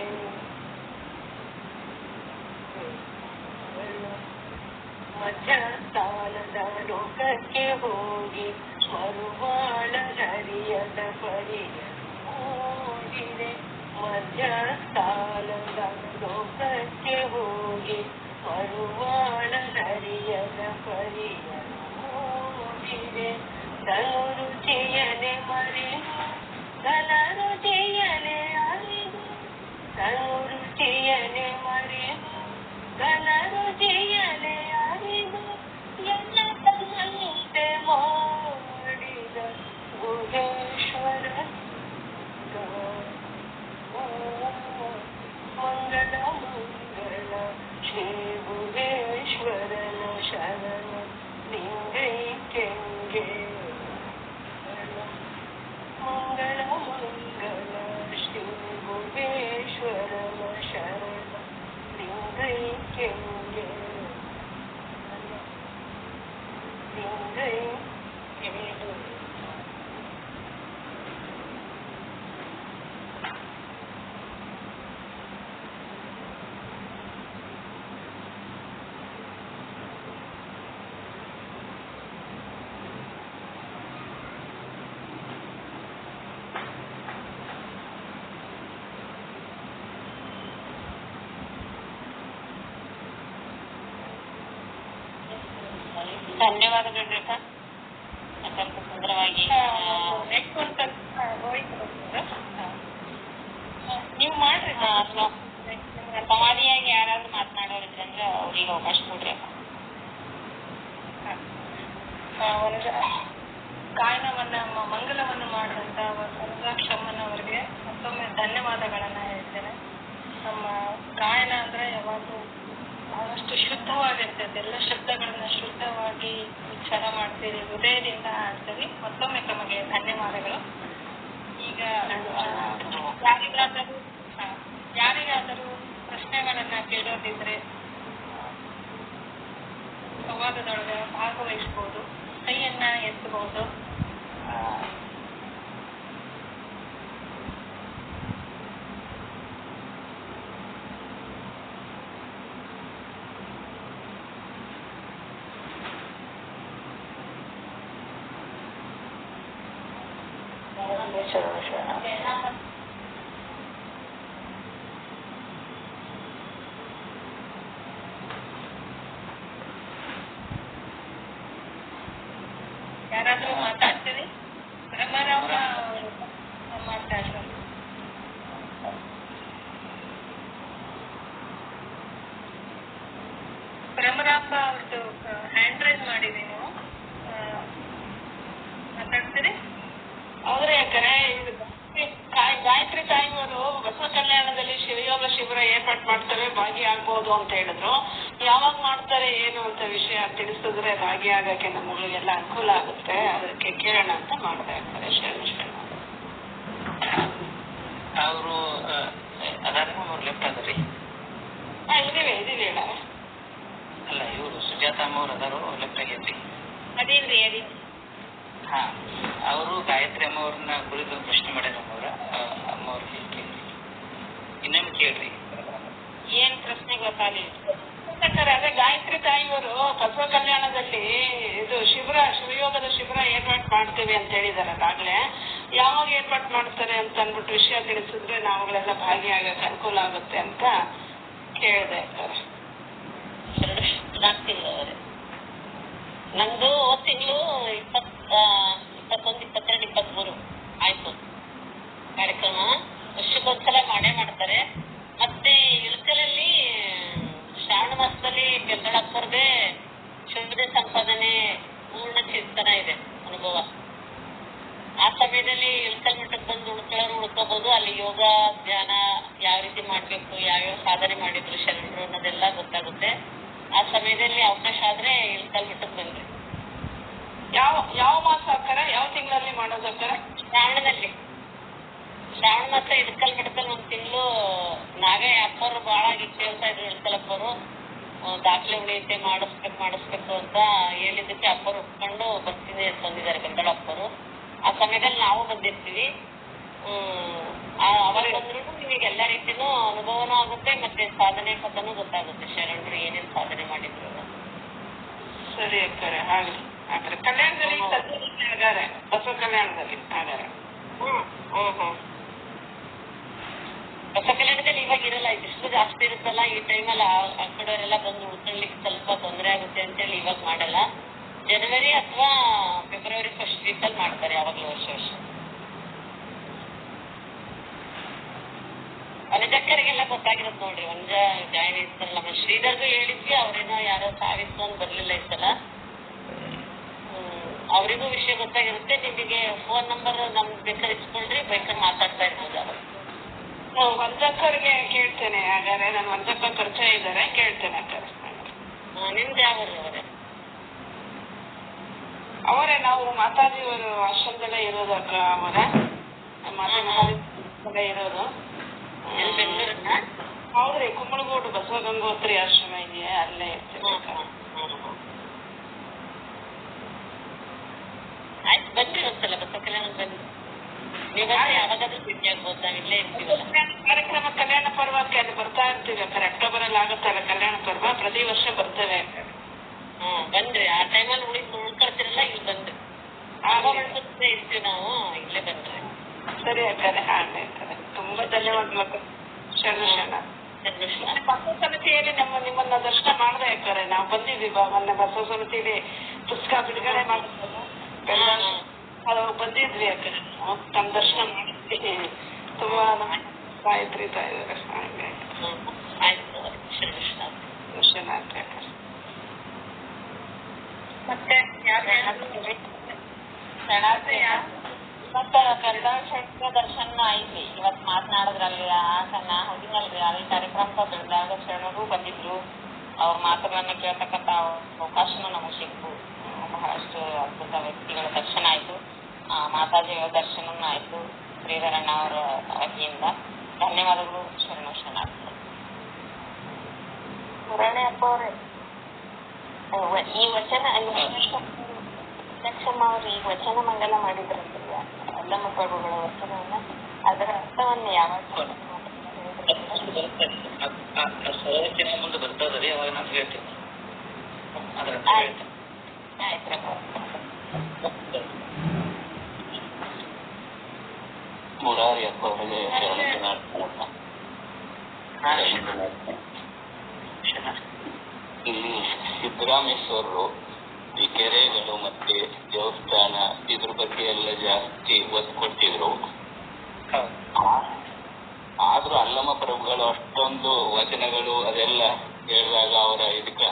ಮಧ್ಯಸ್ಥಾನದ ಲೋಕಕ್ಕೆ ಹೋಗಿ ಮರುವಾಳರಿಯದ ಪರಿಯ ನೋಡಿದೆ. ಮಧ್ಯಸ್ಥಾನದ ಲೋಕಕ್ಕೆ ಹೋಗಿ ಮರುವಾಳರಿಯದ ಪರಿಯ ನೋಡಿದೆ. ತನು ರುಚಿಯನೆ ಮರೆದು ಘನ ರುಚಿಯನೆ ಅರಿದು. ತನು ರುಚಿಯನೆ ಮರೆದು ಘನ ರುಚಿಯನೆ ಅರಿದು ಎಲ್ಲ ತನ್ನಂತೆ ಮಾಡಿದ ಗುಹೇಶ್ವರ. ಮಂಗಳ ಮಂಗಳ ಶ್ರೀ ಗುಹೇಶ್ವರನ ಶರಣ ಲಿಂಗೈಕ್ಯಂಗೆ. ಮಂಗಳ ಮಂಗಳ ಶ್ರೀ ಗುಹೇಶ್ವರನ ಶರಣ ಲಿಂಗೈಕ್ಯಂಗೆ. ಲಿಂಗೈಕ್ಯಂಗೆ. ಧನ್ಯವಾದಗಳು ರೇಖಾ, ಸ್ವಲ್ಪ ಸುಂದರವಾಗಿ ನೀವು ಮಾಡ್ರಿ. ಸಮಾಧಿಯಾಗಿ ಯಾರಾದ್ರೂ ಮಾತನಾಡೋರಿದ್ರೆ ಅಂದ್ರೆ ಅವ್ರಿಗೆ ಅವಕಾಶ ಕೊಡ್ರಿ. ಒಂದು ಗಾಯನವನ್ನ ಮಂಗಲವನ್ನು ಮಾಡಿದಂತ ವರದಾಕ್ಷಮ್ಮನ ಅವರಿಗೆ ಮತ್ತೊಮ್ಮೆ ಧನ್ಯವಾದಗಳನ್ನ ಹೇಳ್ತೇನೆ. ನಮ್ಮ ಗಾಯನ ಅಂದ್ರೆ ಯಾವಾಗಲೂ ಬಹಳಷ್ಟು ಶುದ್ಧವಾಗಿರ್ತದೆ. ಎಲ್ಲ ಶಬ್ದಗಳನ್ನ ಶುದ್ಧವಾಗಿ ಉಚ್ಚಾರ ಮಾಡ್ತೀರಿ, ಹೃದಯದಿಂದ ಆಡ್ತೀರಿ. ಮತ್ತೊಮ್ಮೆ ತಮಗೆ ಧನ್ಯವಾದಗಳು. ಈಗ ಯಾರಿಗಾದರೂ ಪ್ರಶ್ನೆಗಳನ್ನ ಕೇಳೋದಿದ್ರೆ ಸಂವಾದದೊಳಗೆ ಭಾಗವಹಿಸಬಹುದು, ಕೈಯನ್ನ ಎತ್ತಬಹುದು. ಯಾರಾದ್ರೂ ಮಾತಾಡ್ತೀರಿ? ಬ್ರಹ್ಮರಾಮ ಮಾತಾಡ್ತಾರೆ. ಬ್ರಹ್ಮರಾಮ ಅವ್ರದ್ದು ಹ್ಯಾಂಡ್ ರೈಸ್ ಮಾಡಿರಿ, ನೀವು ಮಾತಾಡ್ತೀರಿ? ಅವ್ರೆ ಗಾಯತ್ರಿ ತಾಯಿಯವರು ಬಸವ ಕಲ್ಯಾಣದಲ್ಲಿ ಶಿವಯೋಗ ಶಿಬಿರ ಏರ್ಪಾಟ್ ಮಾಡ್ತಾರೆ, ಭಾಗಿಯಾಗಬಹುದು ಅಂತ ಹೇಳಿದ್ರು. ಯಾವಾಗ ಮಾಡ್ತಾರೆ ಏನು ಅಂತ ವಿಷಯ ತಿಳಿಸಿದ್ರೆ ಭಾಗಿಯಾಗಕ್ಕೆ ನಮಗೆಲ್ಲ ಅನುಕೂಲ ಆಗುತ್ತೆ. ಅದಕ್ಕೆ ಕೇಳೋಣ ಅಂತ ಮಾಡ್ತಾ ಇರ್ತಾರೆ. ಶರಣ ಶರಣ. ಅವರು ಅದಾರ ಅವ್ರು ಲೆಫ್ಟ್ ಅದಾರಿ? ಇದೀವಿ ಹೇಳ. ಅಲ್ಲ, ಇವರು ಸುಜಾತ ಅಮ್ಮ ಅವ್ರು ಅದಾರು, ಲೆಫ್ಟ್ ಆಗೈತಿ. ಅದೇನ್ರಿ ಹಾ, ಅವರು ಗಾಯತ್ರಿ ಅಮ್ಮ ಅವ್ರನ್ನ ಕುರಿತು ಪ್ರಶ್ನೆ ಮಾಡ್ಯಾರ ಅಮ್ಮವ್ರ ಇನ್ನೊಮ್ಮೆ ಕೇಳ್ರಿ. ಏನ್ ಪ್ರಶ್ನೆ ಗೊತ್ತಾಗಲಿಲ್ಲ. ಅದೇ ಗಾಯತ್ರಿ ತಾಯಿಯವರು ಬಸವ ಕಲ್ಯಾಣದಲ್ಲಿ ಇದು ಶಿವಯೋಗದ ಶಿಬಿರ ಏರ್ಪಾಟ್ ಮಾಡ್ತೇವೆ ಅಂತ ಹೇಳಿದಾರಲ್ಲ ಆಗ್ಲೇ. ಯಾವಾಗ ಏರ್ಪಾಟ್ ಮಾಡ್ತಾರೆ ಅಂತ ಅಂದ್ಬಿಟ್ಟು ವಿಷಯ ತಿಳಿಸಿದ್ರೆ ನಾವುಗಳೆಲ್ಲ ಭಾಗಿಯಾಗಕ್ಕೆ ಅನುಕೂಲ ಆಗುತ್ತೆ ಅಂತ ಕೇಳಿದೆ. ನಮ್ದು ತಿಂಗಳು 21, 22, 23 ಆಯ್ತು ಕಾರ್ಯಕ್ರಮ. ವರ್ಷಕ್ಕೊಂದ್ಸಲ ಮಾಡ್ತಾರೆ. ಮತ್ತೆ ಇಳಕಲಲ್ಲಿ ಶ್ರಾವಣ ಮಾಸದಲ್ಲಿ ಗೆದ್ದಳಪ್ಪರ್ಗೆ ಶುದ್ಧ ಸಂಪಾದನೆ ಪೂರ್ಣ ಚಿಂತನ ಇದೆ ಅನುಭವ. ಆ ಸಮಯದಲ್ಲಿ ಇಳಕಲ್ ಮಠಕ್ಕೆ ಬಂದು ಉಳ್ಕೋಬಹುದು. ಅಲ್ಲಿ ಯೋಗ ಧ್ಯಾನ ಯಾವ ರೀತಿ ಮಾಡ್ಬೇಕು, ಯಾವ್ಯಾವ ಸಾಧನೆ ಮಾಡಿದ್ರು ಶರಣರು ಅನ್ನೋದೆಲ್ಲ ಗೊತ್ತಾಗುತ್ತೆ. ಆ ಸಮಯದಲ್ಲಿ ಅವಕಾಶ ಆದ್ರೆ ಇಳಕಲ್ ಮಠಕ್ಕೆ ಬಂದ್ರಿ. ಯಾವ ಮಾಸ ಹಾಕಾರ, ಯಾವ ತಿಂಗಳಲ್ಲಿ ಮಾಡೋದಾಕಾರ? ಶ್ರಾವಣದಲ್ಲಿ. ಶ್ರಾವಣ ಮಾಸ ಇಳಕಲ್ ಮಠದಲ್ಲಿ 1 ತಿಂಗಳು ನಾಗಯ್ಯ ಅಪ್ಪರು ಬಹಳ ಗಟ್ಟಿ ಹೇಳ್ತಾ ಇದ್ರು. ಇಳಕಲಪ್ಪರು ದಾಖಲೆ ಉಳಿಯುತ್ತೆ, ಮಾಡಿಸ್ಬೇಕು ಅಂತ ಹೇಳಿದ್ದಕ್ಕೆ ಅಪ್ಪರು ಒಪ್ಕೊಂಡು ಬರ್ತೀನಿ ತಂದಿದ್ದಾರೆ ಗಂಗಳಪ್ಪರು. ಆ ಸಮಯದಲ್ಲಿ ನಾವು ಬಂದಿರ್ತೀವಿ. ಅವಾಗ ಬಂದ್ರು ನಿಮಗೆ ಎಲ್ಲಾ ರೀತಿನೂ ಅನುಭವನೂ ಆಗುತ್ತೆ, ಮತ್ತೆ ಸಾಧನೆ ಪಥನೂ ಗೊತ್ತಾಗುತ್ತೆ, ಶರಣರು ಏನೇನು ಸಾಧನೆ ಮಾಡಿದ್ರು. ಸರಿ ಅಕ್ಕಾರೆ, ಆಗ್ಲಿ. ಕಲ್ಯಾಣದಲ್ಲಿ ಆಗಾರೆ, ಬಸವ ಕಲ್ಯಾಣದಲ್ಲಿ ಆಗಾರೆ. ಬಸವ ಕಲ್ಯಾಣದಲ್ಲಿ ಇವಾಗ ಇರಲ್ಲ, ಬಿಸಿಲು ಜಾಸ್ತಿ ಇರುತ್ತಲ್ಲ ಈ ಟೈಮಲ್ಲಿ. ಆ ಕಡೆಯವರೆಲ್ಲ ಬಂದು ಉಳ್ಕೊಳ್ಳಿಕ್ಕೆ ಸ್ವಲ್ಪ ತೊಂದರೆ ಆಗುತ್ತೆ ಅಂತೇಳಿ ಇವಾಗ ಮಾಡಲ್ಲ. ಜನವರಿ ಅಥವಾ ಫೆಬ್ರವರಿ ಫಸ್ಟ್ ವೀಕಲ್ಲಿ ಮಾಡ್ತಾರೆ ಯಾವಾಗ್ಲೂ ವರ್ಷ. ವನಜಕ್ಕರಿಗೆಲ್ಲ ಗೊತ್ತಾಗಿರುತ್ತೆ ನೋಡ್ರಿ, ವನಜ ಜಾಯಿನ್ ಇರ್ತಾರಲ್ಲ. ನಮ್ಮ ಶ್ರೀಧರ್ಗೂ ಹೇಳಿದ್ವಿ, ಅವ್ರೇನೋ ಯಾರೋ ಸಾವಿತ್ತು ಅಂತ ಬರ್ಲಿಲ್ಲ ಈ ಸಲ. ಅವರಿಗೂ ವಿಷಯ ಗೊತ್ತಾಗಿರುತ್ತೆ. ನಿಮಗೆ ಫೋನ್ ನಂಬರ್ ನಮ್ಗೆ ಬೇಕಾದ್ರೆ ಇಸ್ಕೊಳ್ರಿ, ಬೇಕಾದ್ರೆ ಮಾತಾಡ್ತಾ ಇರ್ಬೋದು ಅವರು. ವಂಜಕ್ಕರಿಗೆ ಕೇಳ್ತೇನೆ ಹಾಗಾದ್ರೆ. ನಾನು ವಂಜಕ್ಕ ಪರಿಚಯ ಇದ್ದಾರೆ, ಕೇಳ್ತೇನೆ ಅಕ್ಕಾರೆ. ನಿಮ್ದು ಯಾವರು ಅವರೇ? ನಾವು ಮಾತಾಜಿಯವರು ಆಶ್ರಮದಲ್ಲೇ ಇರೋದು ಅಕ್ಕ. ಅವರೇ ಮಾತಾಡಿ ಇರೋದು ಬೆಂಗಳೂರನ್ನ? ಹೌದ್ರಿ, ಕುಂಬಳಗೂಡು ಬಸವ ಗಂಗೋತ್ರಿ ಆಶ್ರಮ ಇದೆಯಾ, ಅಲ್ಲೇ ಇರ್ತೀವಿ. ಆಯ್ತು, ಬನ್ರಿ ಒಂದ್ಸಲ ಬಸವ ಕಲ್ಯಾಣಕ್ಕೆ ಬನ್ನಿ. ನೀವಾದ್ರೆ ಯಾವಾಗಾದ್ರೂ ಭೇಟಿ ಆಗ್ಬೋದು, ನಾವ್ ಇಲ್ಲೇ ಇರ್ತೀವಲ್ಲ. ಕಾರ್ಯಕ್ರಮ ಕಲ್ಯಾಣ ಪರ್ವಕ್ಕೆ ಅಲ್ಲಿ ಬರ್ತಾ ಇರ್ತೀವಿ ಅಕ್ಕಾರೆ. ಅಕ್ಟೋಬರ್ ಅಲ್ಲಿ ಆಗುತ್ತಲ್ಲ ಕಲ್ಯಾಣ ಪರ್ವ, ಪ್ರತಿ ವರ್ಷ ಬರ್ತೇವೆ. ಬನ್ರಿ, ಆ ಟೈಮಲ್ಲಿ ಉಳ್ಕೊಳ್ತಿರಲ್ಲ, ಇಲ್ಲಿ ಬಂದ್ರಿ. ಇರ್ತೀವಿ ನಾವು, ಇಲ್ಲೇ ಬನ್ರಿ. ಸರಿ ಅಕ್ಕಾರೆ, ಹಾಗೆ ಅಕ್ಕಾರೆ. ತುಂಬಾ ಧನ್ಯವಾದ. ಬಸವ ಸಮಿತಿಯಲ್ಲಿ ನಿಮ್ಮನ್ನ ದರ್ಶನ ಮಾಡದೆ ಅಕ್ಕಾರೆ. ನಾವು ಬಂದಿದ್ವಿ ಮೊನ್ನೆ ಬಸವ ಸಮಿತಿಲಿ ಪುಸ್ತಕ ಬಿಡುಗಡೆ ಮಾಡಿದ್ರು, ಬಂದಿದ್ವಿ ಅಕ್ಕಾರೆ. ತಮ್ಮ ದರ್ಶನ ಮಾಡಿದ್ವಿ. ತುಂಬಾ ಕಾಯ್ತಾ ಇದ್ದಾರೆ. ಹಾಗೆ ಆಯ್ತು, ವಿಶ್ವನಾಥ್ ಅಕ್ಕಾರೆ. ಮತ್ತೆ ಇವತ್ತು ಕನ್ನಡ ಕ್ಷೇತ್ರ ದರ್ಶನ ಐತಿ. ಇವತ್ತು ಮಾತನಾಡಿದ್ರಲ್ಲಿ ನಾ ಹೋಗಿನಲ್ರಿ, ಅಲ್ಲಿ ಕಾರ್ಯಕ್ರಮ ಬೆಳೆದಾಗ ಶರಣರು ಬಂದಿದ್ರು. ಅವ್ರ ಮಾತುಗಳನ್ನ ಕೇಳ್ತಕ್ಕಂಥ ಅವಕಾಶನೂ ನಮಗೆ ಸಿಕ್ತು. ಬಹಳಷ್ಟು ಅದ್ಭುತ ವ್ಯಕ್ತಿಗಳ ದರ್ಶನ ಆಯ್ತು, ಮಾತಾಜಿಯವರ ದರ್ಶನನೂ ಆಯ್ತು ಶ್ರೀಧರಣ್ಣ ಅವರ ವತಿಯಿಂದ. ಧನ್ಯವಾದಗಳು ಶರಣಾರ್ಥ. ಮುರಣೆ ಅಪ್ಪ ಅವರೇ, ಈ ವಚನ ಲಕ್ಷಮ್ಮ ಅವರು ಈ ವಚನ ಮಂಗಲ ಮಾಡಿದ್ರಂತಿಲ್ಲ ಅಲ್ಲಮ್ಮ ಪ್ರಭುಗಳ ವಚನವನ್ನ, ಅದರ ಅರ್ಥವನ್ನು ಯಾವಾಗ ಮುಂದೆ ಬರ್ತದ್ರಿ, ಅವಾಗ ನಾನು ಹೇಳ್ತೀನಿ. ಮುರಾರಿ ಅಪ್ಪ ಅವರಿಗೆ ಇಲ್ಲಿ ಸಿದ್ದರಾಮೇಶ್ವರರು ಈ ಕೆರೆಗಳು ಮತ್ತೆ ದೇವಸ್ಥಾನ ಇದ್ರ ಬಗ್ಗೆ ಎಲ್ಲ ಜಾಸ್ತಿ ಒತ್ತು ಕೊಟ್ಟಿದ್ರು. ಆದ್ರೂ ಅಲ್ಲಮ್ಮ ಪ್ರಭುಗಳು ಅಷ್ಟೊಂದು ವಚನಗಳು ಅದೆಲ್ಲ ಹೇಳಿದಾಗ ಅವರ ಇದಕ್ಕ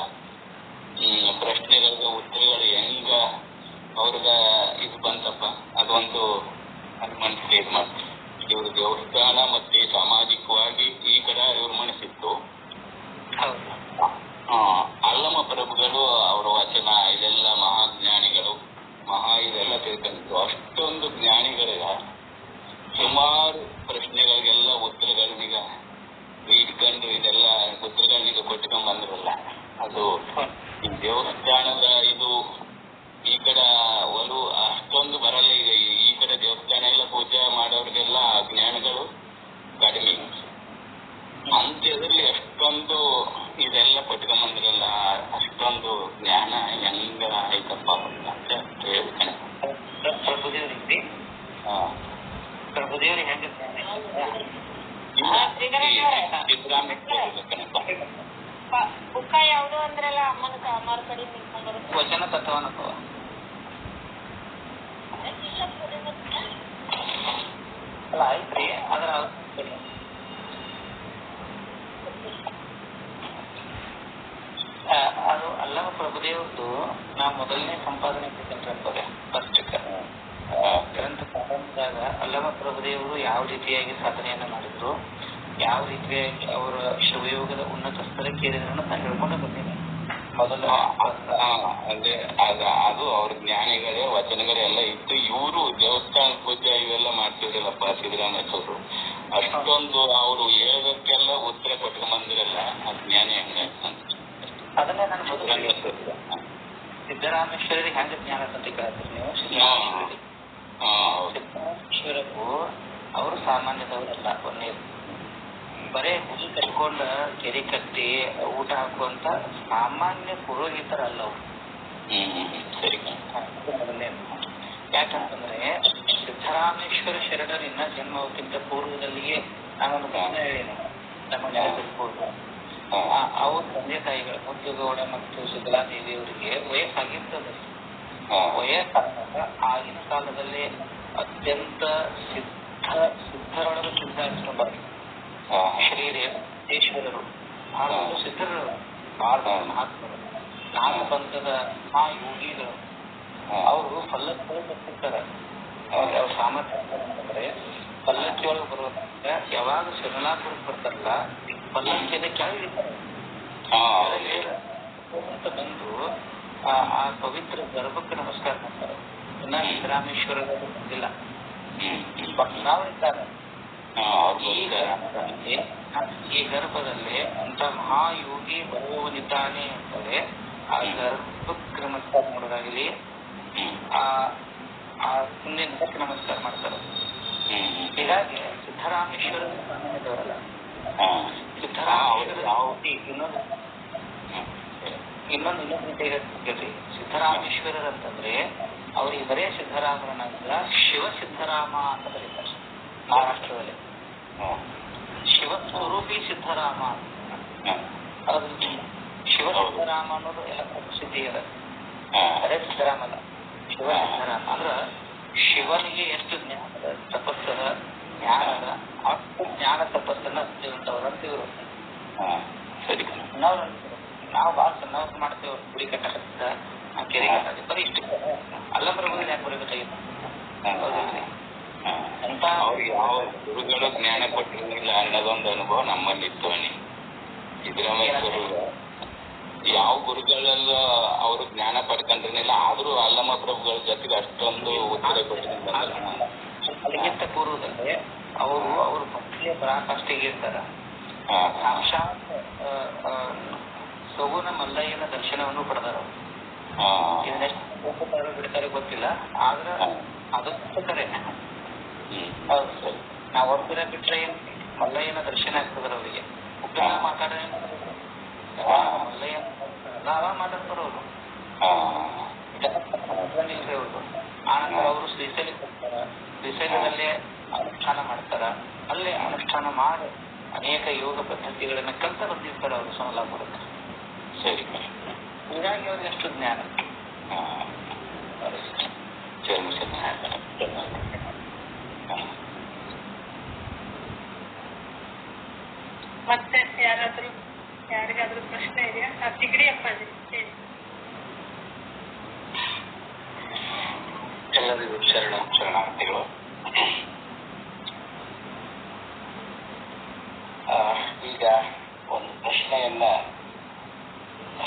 ಪ್ರಶ್ನೆಗಳಿಗೆ ಉತ್ತರಗಳು ಹೆಂಗ ಅವ್ರಗ ಇದು ಬಂತಪ್ಪ, ಅದೊಂದು ಮನಸ್ಸಿಗೆ ಇದು ಮಾಡ್ತಾರೆ. ಇವ್ರ ದೇವಸ್ಥಾನ ಮತ್ತೆ ಸಾಮಾಜಿಕವಾಗಿ ಈ ಕಡೆ ಇವ್ರ ಮನಸ್ಸಿತ್ತು. ಅಲ್ಲಮ್ಮ ಪ್ರಭುಗಳು ಅವರ ವಚನ ಇದೆಲ್ಲ ಮಹಾಜ್ಞಾನಿಗಳು, ಇದೆಲ್ಲ ತಿಳ್ಕೊಂಡಿದ್ರು. ಅಷ್ಟೊಂದು ಜ್ಞಾನಿಗಳಿಗ ಸುಮಾರು ಪ್ರಶ್ನೆಗಳಿಗೆಲ್ಲ ಈ ದೇವಸ್ಥಾನದ ಇದು ಈ ಕಡೆ ಒಲು ಅಷ್ಟೊಂದು ಬರಲ್ಲ. ಈಗ ಈ ಕಡೆ ದೇವಸ್ಥಾನ ಎಲ್ಲ ಪೂಜೆ ಮಾಡೋರಿಗೆಲ್ಲ ಜ್ಞಾನಗಳು ಕಡಿಮೆ. ಅಂತ್ಯದಲ್ಲಿ ಅಷ್ಟೊಂದು ಇದೆಲ್ಲ ಪಟ್ಕೊಂಬಂದ್ರಲ್ಲ, ಅಷ್ಟೊಂದು ಜ್ಞಾನ ಹೆಂಗ ಆಯ್ತಪ್ಪ ಅಂತ ಹೇಳ್ತಾನೆ ಪ್ರಭುದೇವ್ರಿಗೆ. ಪ್ರಭುದೇವ್ರಿಗೆ ಹೆಂಗ ಬುಕ್ಕ ಯಾವ್ದು ಅಂದ್ರಲ್ಲ ಅಮ್ಮನ ಅಮ್ಮರ ಕಡೆ ನಿಂತ್ಕೊಂಡು ಬರುತ್ತೆ. ವಚನ ತತ್ವನತ್ವ ಅಲ್ಲ ಆಯ್ತ್ರಿ. ಅದ್ರ ಅದು ಅಲ್ಲಮ ಪ್ರಭುದೇವ್ರದ್ದು ನಾವು ಮೊದಲನೇ ಸಂಪಾದನೆ ಅಂತಂದ್ರೆ ಫಸ್ಟ್ ಗ್ರಂಥ ಪ್ರಾರಂಭದಾಗ ಅಲ್ಲಮ ಪ್ರಭುದೇವರು ಯಾವ ರೀತಿಯಾಗಿ ಸಾಧನೆಯನ್ನ ಮಾಡಿದ್ರು, ಯಾವ ರೀತಿಯಾಗಿ ಅವರ ಶಿವಯೋಗದ ಉನ್ನತ ಸ್ಥಳಕ್ಕೆ ಏರಿದ್ರು ನಾನು ಹೇಳ್ಕೊಂಡು ಬಂದಿದ್ದೆ ಮೊದಲು. ಅಂದ್ರೆ ಅದು ಅವ್ರ ಜ್ಞಾನಿಗಳೇ ವಚನಗಳೇ ಎಲ್ಲ ಇತ್ತು. ಇವರು ದೇವಸ್ಥಾನ ಪೂಜೆ ಇವೆಲ್ಲ ಮಾಡ್ತಿದ್ರಲ್ಲಪ್ಪ ಸಿದ್ದರಾಮೇಶ್ವರು. ಅಷ್ಟೊಂದು ಅವರು ಹೇಳೋದಕ್ಕೆಲ್ಲ ಉತ್ತರ ಕೊಟ್ಕೊಂಬಂದಿರಲ್ಲ. ಆ ಜ್ಞಾನಿ ಹಂಗಾಯ್ತು. ಅದನ್ನೇ ನಾನು ಮೊದಲು ಸಿದ್ದರಾಮೇಶ್ವರಿಗೆ ಹೆಂಗ ಜ್ಞಾನ ಅಂತ ಕೇಳ್ತೀರಿ ನೀವು. ಸಿದ್ದರಾಮೇಶ್ವರರು ಅವರು ಸಾಮಾನ್ಯದವರಲ್ಲ. ಒಂದೇ ಬರೇ ಹುಲಿ ಕಟ್ಕೊಂಡ ಕೆರೆ ಕಟ್ಟಿ ಊಟ ಹಾಕುವಂತ ಸಾಮಾನ್ಯ ಪುರೋಹಿತರಲ್ಲ ಅವರು. ಸರಿ. ಯಾಕಂತಂದ್ರೆ ಸಿದ್ದರಾಮೇಶ್ವರ ಶರಣರಿನ ಜನ್ಮಕ್ಕಿಂತ ಪೂರ್ವದಲ್ಲಿಯೇ ನಾನೊಂದು ಪ್ರಶ್ನೆ ಹೇಳಿನಿ ನಮ್ಮ ನೆನಪಿರ್ಬೋದು. ಅವ್ರ ತಂದೆ ತಾಯಿಗಳು ಮುದ್ದುಗೌಡ ಮತ್ತು ಸುಗಲಾದೇವಿ ಅವರಿಗೆ ವಯಸ್ಸಾಗಿರ್ತದೆ. ವಯಸ್ಸಾದಾಗ ಆಗಿನ ಕಾಲದಲ್ಲಿ ಅತ್ಯಂತ ಸಿದ್ಧರೊಳಗೆ ಸಿದ್ಧ ಅನಿಸ್ಕೊಂಡಾರೆ. ಶ್ರೀ ರೇವಣೇಶ್ವರರು ಹಾಗೂ ಸಿದ್ಧರು ಮಹಾತ್ಮರು, ನಾಗಪಂಥದ ಮಹಾಯೋಗಿಗಳು. ಅವರು ಪಲ್ಲಕ್ಕಿ ಬರ್ತಿರ್ತಾರೆ. ಅವ್ರ ಸಾಮರ್ಥ್ಯ ಅಂತಂದ್ರೆ ಪಲ್ಲಕ್ಕಿ ಒಳಗೆ ಬರೋದ್ರಿಂದ ಯಾವಾಗ ಶರಣಾಪುರಕ್ಕೆ ಬರ್ತಾರಲ್ಲ ಪಲ್ಲಕ್ಕಿಯಿಂದ ಕೆಳಗಿರ್ತಾರೆ. ಬಂದು ಆ ಪವಿತ್ರ ಗರ್ಭಕ್ಕೆ ನಮಸ್ಕಾರ ಮಾಡ್ತಾರೆ. ಇನ್ನ ಸಿದ್ದರಾಮೇಶ್ವರ ಬಂದಿಲ್ಲ, ಬಕ್ಸಾವರಿದ್ದಾರೆ. ಈ ಗರ್ಭದಲ್ಲಿ ಅಂತ ಮಹಾಯೋಗಿ ಬರುವವನಿದ್ದಾನೆ ಅಂತಂದ್ರೆ ಆ ಗರ್ಭಕ್ಕೆ ನಮಸ್ಕಾರ ಮಾಡೋದಾಗಲಿ, ಆ ಮುಂದಿನ ನಮಸ್ಕಾರ ಮಾಡ್ತಾರೆ. ಹೀಗಾಗಿ ಸಿದ್ದರಾಮೇಶ್ವರ ಸಾಮಾನ್ಯದವರಲ್ಲ. ಸಿದ್ದರಾಮೇಶ್ವರ ಇನ್ನೊಂದು ರೀತಿ ಹೇಳ್ರಿ. ಸಿದ್ದರಾಮೇಶ್ವರರ್ ಅಂತಂದ್ರೆ ಅವ್ರಿಗೆ ಬರೇ ಸಿದ್ದರಾಮರನ್ನ ಶಿವ ಸಿದ್ದರಾಮ ಅಂತ ಬರೀತಾರೆ ಮಹಾರಾಷ್ಟ್ರದಲ್ಲಿ. ಶಿವ ಸ್ವರೂಪಿ ಸಿದ್ದರಾಮ. ಅದು ಶಿವ ಸಿದ್ದರಾಮ ಅನ್ನೋದು ಎಲ್ಲ ಪ್ರಸಿದ್ಧಿ ಅದ. ಅದೇ ಸಿದ್ದರಾಮ ಅಲ್ಲ, ಶಿವ ಸಿದ್ದರಾಮ. ಅಂದ್ರ ಶಿವನಿಗೆ ಎಷ್ಟು ಜ್ಞಾನದ ತಪಸ್ಸದ ಜ್ಞಾನದ ಅಷ್ಟು ಜ್ಞಾನ ತಪಸ್ಸನ್ನ ಹಚ್ಚಿದಂತವ್ರಂತ ಇವರು. ನಾವು ಬಹಳ ಸಣ್ಣವ್ರು ಮಾಡ್ತೇವೆ. ಗುಡಿ ಕಟ್ಟಕತ್ತ ಕೆರೆ ಕಟ್ಟ ಬರೀ ಇಷ್ಟ ಅಲ್ಲ ಪ್ರಭುಗಳು ಯಾಕೆ ಬರಬೇಕಾಗಿತ್ತು? ಅವ್ರಿಗೆ ಯಾವ ಗುರುಗಳು ಜ್ಞಾನ ಕೊಟ್ಟಿರಲಿಲ್ಲ ಅನ್ನೋದೊಂದು ಅನುಭವ ನಮ್ಮಲ್ಲಿತ್ತು. ಸಿದ್ದರಾಮೇಶ್ವರ ಯಾವ ಗುರುಗಳೆಲ್ಲ ಅವರು ಜ್ಞಾನ ಪಡ್ಕೊಂಡಿರ್ಲಿಲ್ಲ, ಆದ್ರೂ ಅಲ್ಲಮ ಪ್ರಭುಗಳ ಜೊತೆಗೆ ಅಷ್ಟೊಂದು ಉತ್ತರ ಕೊಟ್ಟಿರ್ತಾರೆ. ಅದಕ್ಕಿಂತ ಪೂರ್ವದಲ್ಲಿ ಅವರು ಭಕ್ತಿಯ ಪರಾಕಾಷ್ಠೆಗೆ ಇರ್ತಾರ. ಸಾಕ್ಷಾತ್ ಸಗುಣ ಮಲ್ಲಯ್ಯನ ದರ್ಶನವನ್ನು ಪಡೆದಾರ. ಇದನ್ನೆಷ್ಟು ಬಿಡ್ತಾರೆ ಗೊತ್ತಿಲ್ಲ, ಆದ್ರ ಅದಕ್ಕೂ ಕರೆ. ನಾವು ಹೊರಗಿನ ಬಿಟ್ರೆ ಮಲ್ಲಯ್ಯನ ದರ್ಶನ ಆಗ್ತದ್ರ ಅವರಿಗೆ. ಉಪ್ಪಿನ ಮಾತಾಡ ಮಲ್ಲಯ್ಯ ಮಾತಾಡ್ತಾರ ಅವರು. ಅವ್ರು ಆನಂತರ ಅವರು ಶ್ರೀಶೈಲಕ್ಕೆ ಹೋಗ್ತಾರ. ಶ್ರೀಶೈಲದಲ್ಲೇ ಅನುಷ್ಠಾನ ಮಾಡ್ತಾರ. ಅಲ್ಲೇ ಅನುಷ್ಠಾನ ಮಾಡಿ ಅನೇಕ ಯೋಗ ಪದ್ಧತಿಗಳನ್ನ ಕಲ್ತ ಬಂದಿರ್ತಾರ ಅವರು ಸೋಮಲಾಪುರಕ್ಕೆ. ಸರಿ. ಹೀಗಾಗಿ ಅವ್ರಿಗೆ ಅಷ್ಟು ಜ್ಞಾನ. ಮತ್ತೆ ಯಾರಿಗಾದ್ರೂ ಪ್ರಶ್ನೆ ಇದೆಯಾ? ತಿಗಡಿ ಅಪ್ಪಾಜಿ ಎಲ್ಲರಿಗೂ ಶರಣಾರ್ಥಿಗಳು. ಈಗ ಒಂದು ಪ್ರಶ್ನೆಯನ್ನ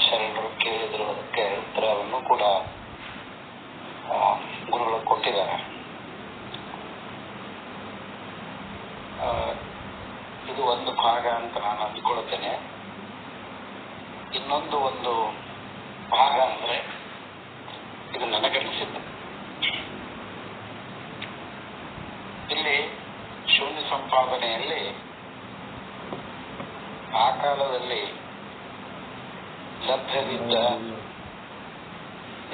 ಶರಣರು ಕೇಳಿದ್ರು, ಅದಕ್ಕೆ ಉತ್ತರವನ್ನು ಕೂಡ ಗುರುಗಳು ಕೊಟ್ಟಿದ್ದಾರೆ. ಇದು ಒಂದು ಭಾಗ ಅಂತ ನಾನು ಅಂದ್ಕೊಳ್ತೇನೆ. ಇನ್ನು ಇನ್ನೊಂದು ಒಂದು ಭಾಗ ಅಂದ್ರೆ ಇದು ನನಗನ್ನಿಸಿದ್ದು, ಇಲ್ಲಿ ಶೂನ್ಯ ಸಂಪಾದನೆಯಲ್ಲಿ ಆ ಕಾಲದಲ್ಲಿ ಲಭ್ಯವಿದ್ದ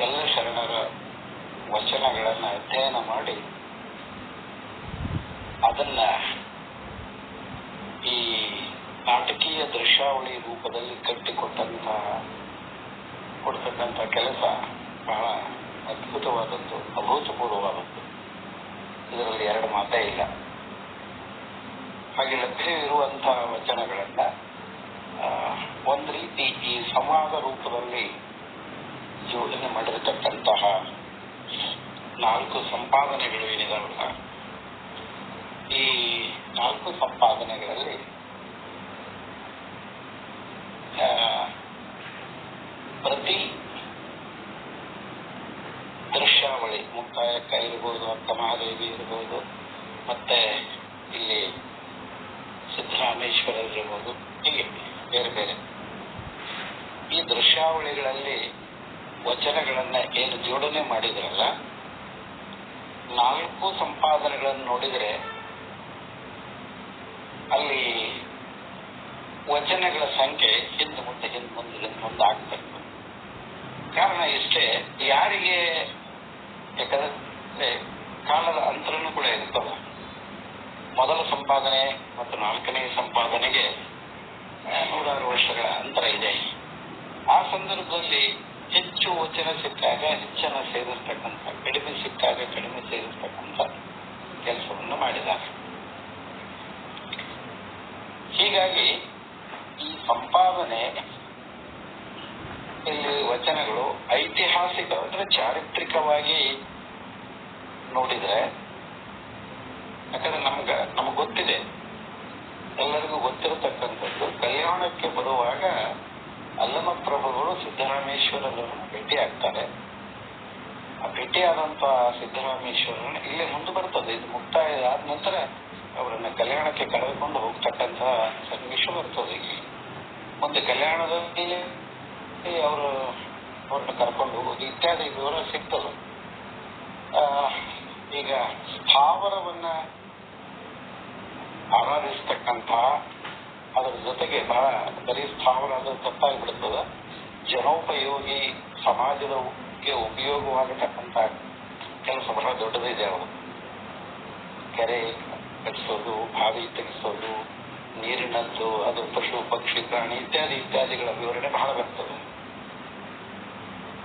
ಎಲ್ಲ ಶರಣರ ವಚನಗಳನ್ನು ಅಧ್ಯಯನ ಮಾಡಿ ಅದನ್ನ ಈ ನಾಟಕೀಯ ದೃಶ್ಯಾವಳಿ ರೂಪದಲ್ಲಿ ಕೊಡ್ತಕ್ಕಂಥ ಕೆಲಸ ಬಹಳ ಅದ್ಭುತವಾದದ್ದು, ಅಭೂತಪೂರ್ವವಾದದ್ದು. ಇದರಲ್ಲಿ ಎರಡು ಮಾತೇ ಇಲ್ಲ. ಹಾಗೆ ಲಭ್ಯವಿರುವಂತಹ ವಚನಗಳನ್ನ ಒಂದು ರೀತಿ ಈ ಸಂವಾದ ರೂಪದಲ್ಲಿ ಜೋಡಣೆ ಮಾಡಿರತಕ್ಕಂತಹ 4 ಸಂಪಾದನೆಗಳು ಏನಿದಾವಲ್ಲ, ಈ 4 ಸಂಪಾದನೆಗಳಲ್ಲಿ ಪ್ರತಿ ದೃಶ್ಯಾವಳಿ ಮುಕ್ತಾಯಕ್ಕ ಇರಬಹುದು, ಅಕ್ಕ ಮಹಾದೇವಿ ಇರಬಹುದು, ಮತ್ತೆ ಇಲ್ಲಿ ಸಿದ್ದರಾಮೇಶ್ವರ ಇರಬಹುದು, ಹೀಗೆ ಬೇರೆ ಬೇರೆ ಈ ದೃಶ್ಯಾವಳಿಗಳಲ್ಲಿ ವಚನಗಳನ್ನ ಏನು ಜೋಡಣೆ ಮಾಡಿದ್ರಲ್ಲ, 4 ಸಂಪಾದನೆಗಳನ್ನು ನೋಡಿದರೆ ಅಲ್ಲಿ ವಚನಗಳ ಸಂಖ್ಯೆ ಹಿಂದೆ ಮುಂದೆ ಆಗ್ಬೇಕು. ಕಾರಣ ಇಷ್ಟೇ, ಯಾರಿಗೆ, ಯಾಕಂದ್ರೆ ಕಾಲದ ಅಂತರನೂ ಕೂಡ ಇರ್ತದ. ಮೊದಲ ಸಂಪಾದನೆ ಮತ್ತು 4ನೇ ಸಂಪಾದನೆಗೆ 106 ವರ್ಷಗಳ ಅಂತರ ಇದೆ. ಆ ಸಂದರ್ಭದಲ್ಲಿ ಹೆಚ್ಚು ವಚನ ಸಿಕ್ಕಾಗ ಹೆಚ್ಚನ್ನು ಸೇರಿಸ್ತಕ್ಕಂಥ, ಕಡಿಮೆ ಸಿಕ್ಕಾಗ ಕಡಿಮೆ ಸೇರಿಸ್ತಕ್ಕಂಥ ಕೆಲಸವನ್ನು ಮಾಡಿದ್ದಾರೆ. ಹೀಗಾಗಿ ಈ ಸಂಪಾದನೆ ಇಲ್ಲಿ ವಚನಗಳು ಐತಿಹಾಸಿಕ ಅಂದ್ರೆ ಚಾರಿತ್ರಿಕವಾಗಿ ನೋಡಿದ್ರೆ, ಯಾಕಂದ್ರೆ ನಮಗ್ ಗೊತ್ತಿದೆ, ಎಲ್ಲರಿಗೂ ಗೊತ್ತಿರತಕ್ಕಂಥದ್ದು, ಕಲ್ಯಾಣಕ್ಕೆ ಬರುವಾಗ ಅಲ್ಲಮ ಪ್ರಭುಗಳು ಸಿದ್ದರಾಮೇಶ್ವರರನ್ನು ಭೇಟಿ ಆಗ್ತಾರೆ. ಆ ಭೇಟಿಯಾದಂತ ಸಿದ್ದರಾಮೇಶ್ವರರನ್ನು ಇಲ್ಲೇ ಮುಂದೆ ಬರ್ತದೆ. ಇದು ಮುಕ್ತಾಯ ಆದ ನಂತರ ಅವರನ್ನ ಕಲ್ಯಾಣಕ್ಕೆ ಕರೆದುಕೊಂಡು ಹೋಗ್ತಕ್ಕಂಥ ಸನ್ನಿವೇಶ ಬರ್ತದೆ. ಇಲ್ಲಿ ಮುಂದೆ ಕಲ್ಯಾಣದಲ್ಲಿ ಅವ್ರನ್ನ ಕರ್ಕೊಂಡು ಹೋಗೋದು ಇತ್ಯಾದಿ ವಿವರ ಸಿಗ್ತದೆ. ಈಗ ಸ್ಥಾವರವನ್ನ ಆರಾಧಿಸ್ತಕ್ಕಂಥ, ಅದರ ಜೊತೆಗೆ ಬಹಳ ಬರೀ ಸ್ಥಾವರ ಅದು ತಪ್ಪಾಗಿಬಿಡುತ್ತದೆ. ಜನೋಪಯೋಗಿ ಸಮಾಜದಕ್ಕೆ ಉಪಯೋಗವಾಗತಕ್ಕಂಥ ಕೆಲಸ ಬಹಳ ದೊಡ್ಡದಿದೆ. ಅವರು ಕೆರೆ ಕಟ್ಟಿಸೋದು, ಬಾವಿ ತೆಗೆಸೋದು, ನೀರಿನದ್ದು, ಅದು ಪಶು ಪಕ್ಷಿ ಪ್ರಾಣಿ ಇತ್ಯಾದಿಗಳ ವಿವರಣೆ ಬಹಳ ಬರ್ತದೆ.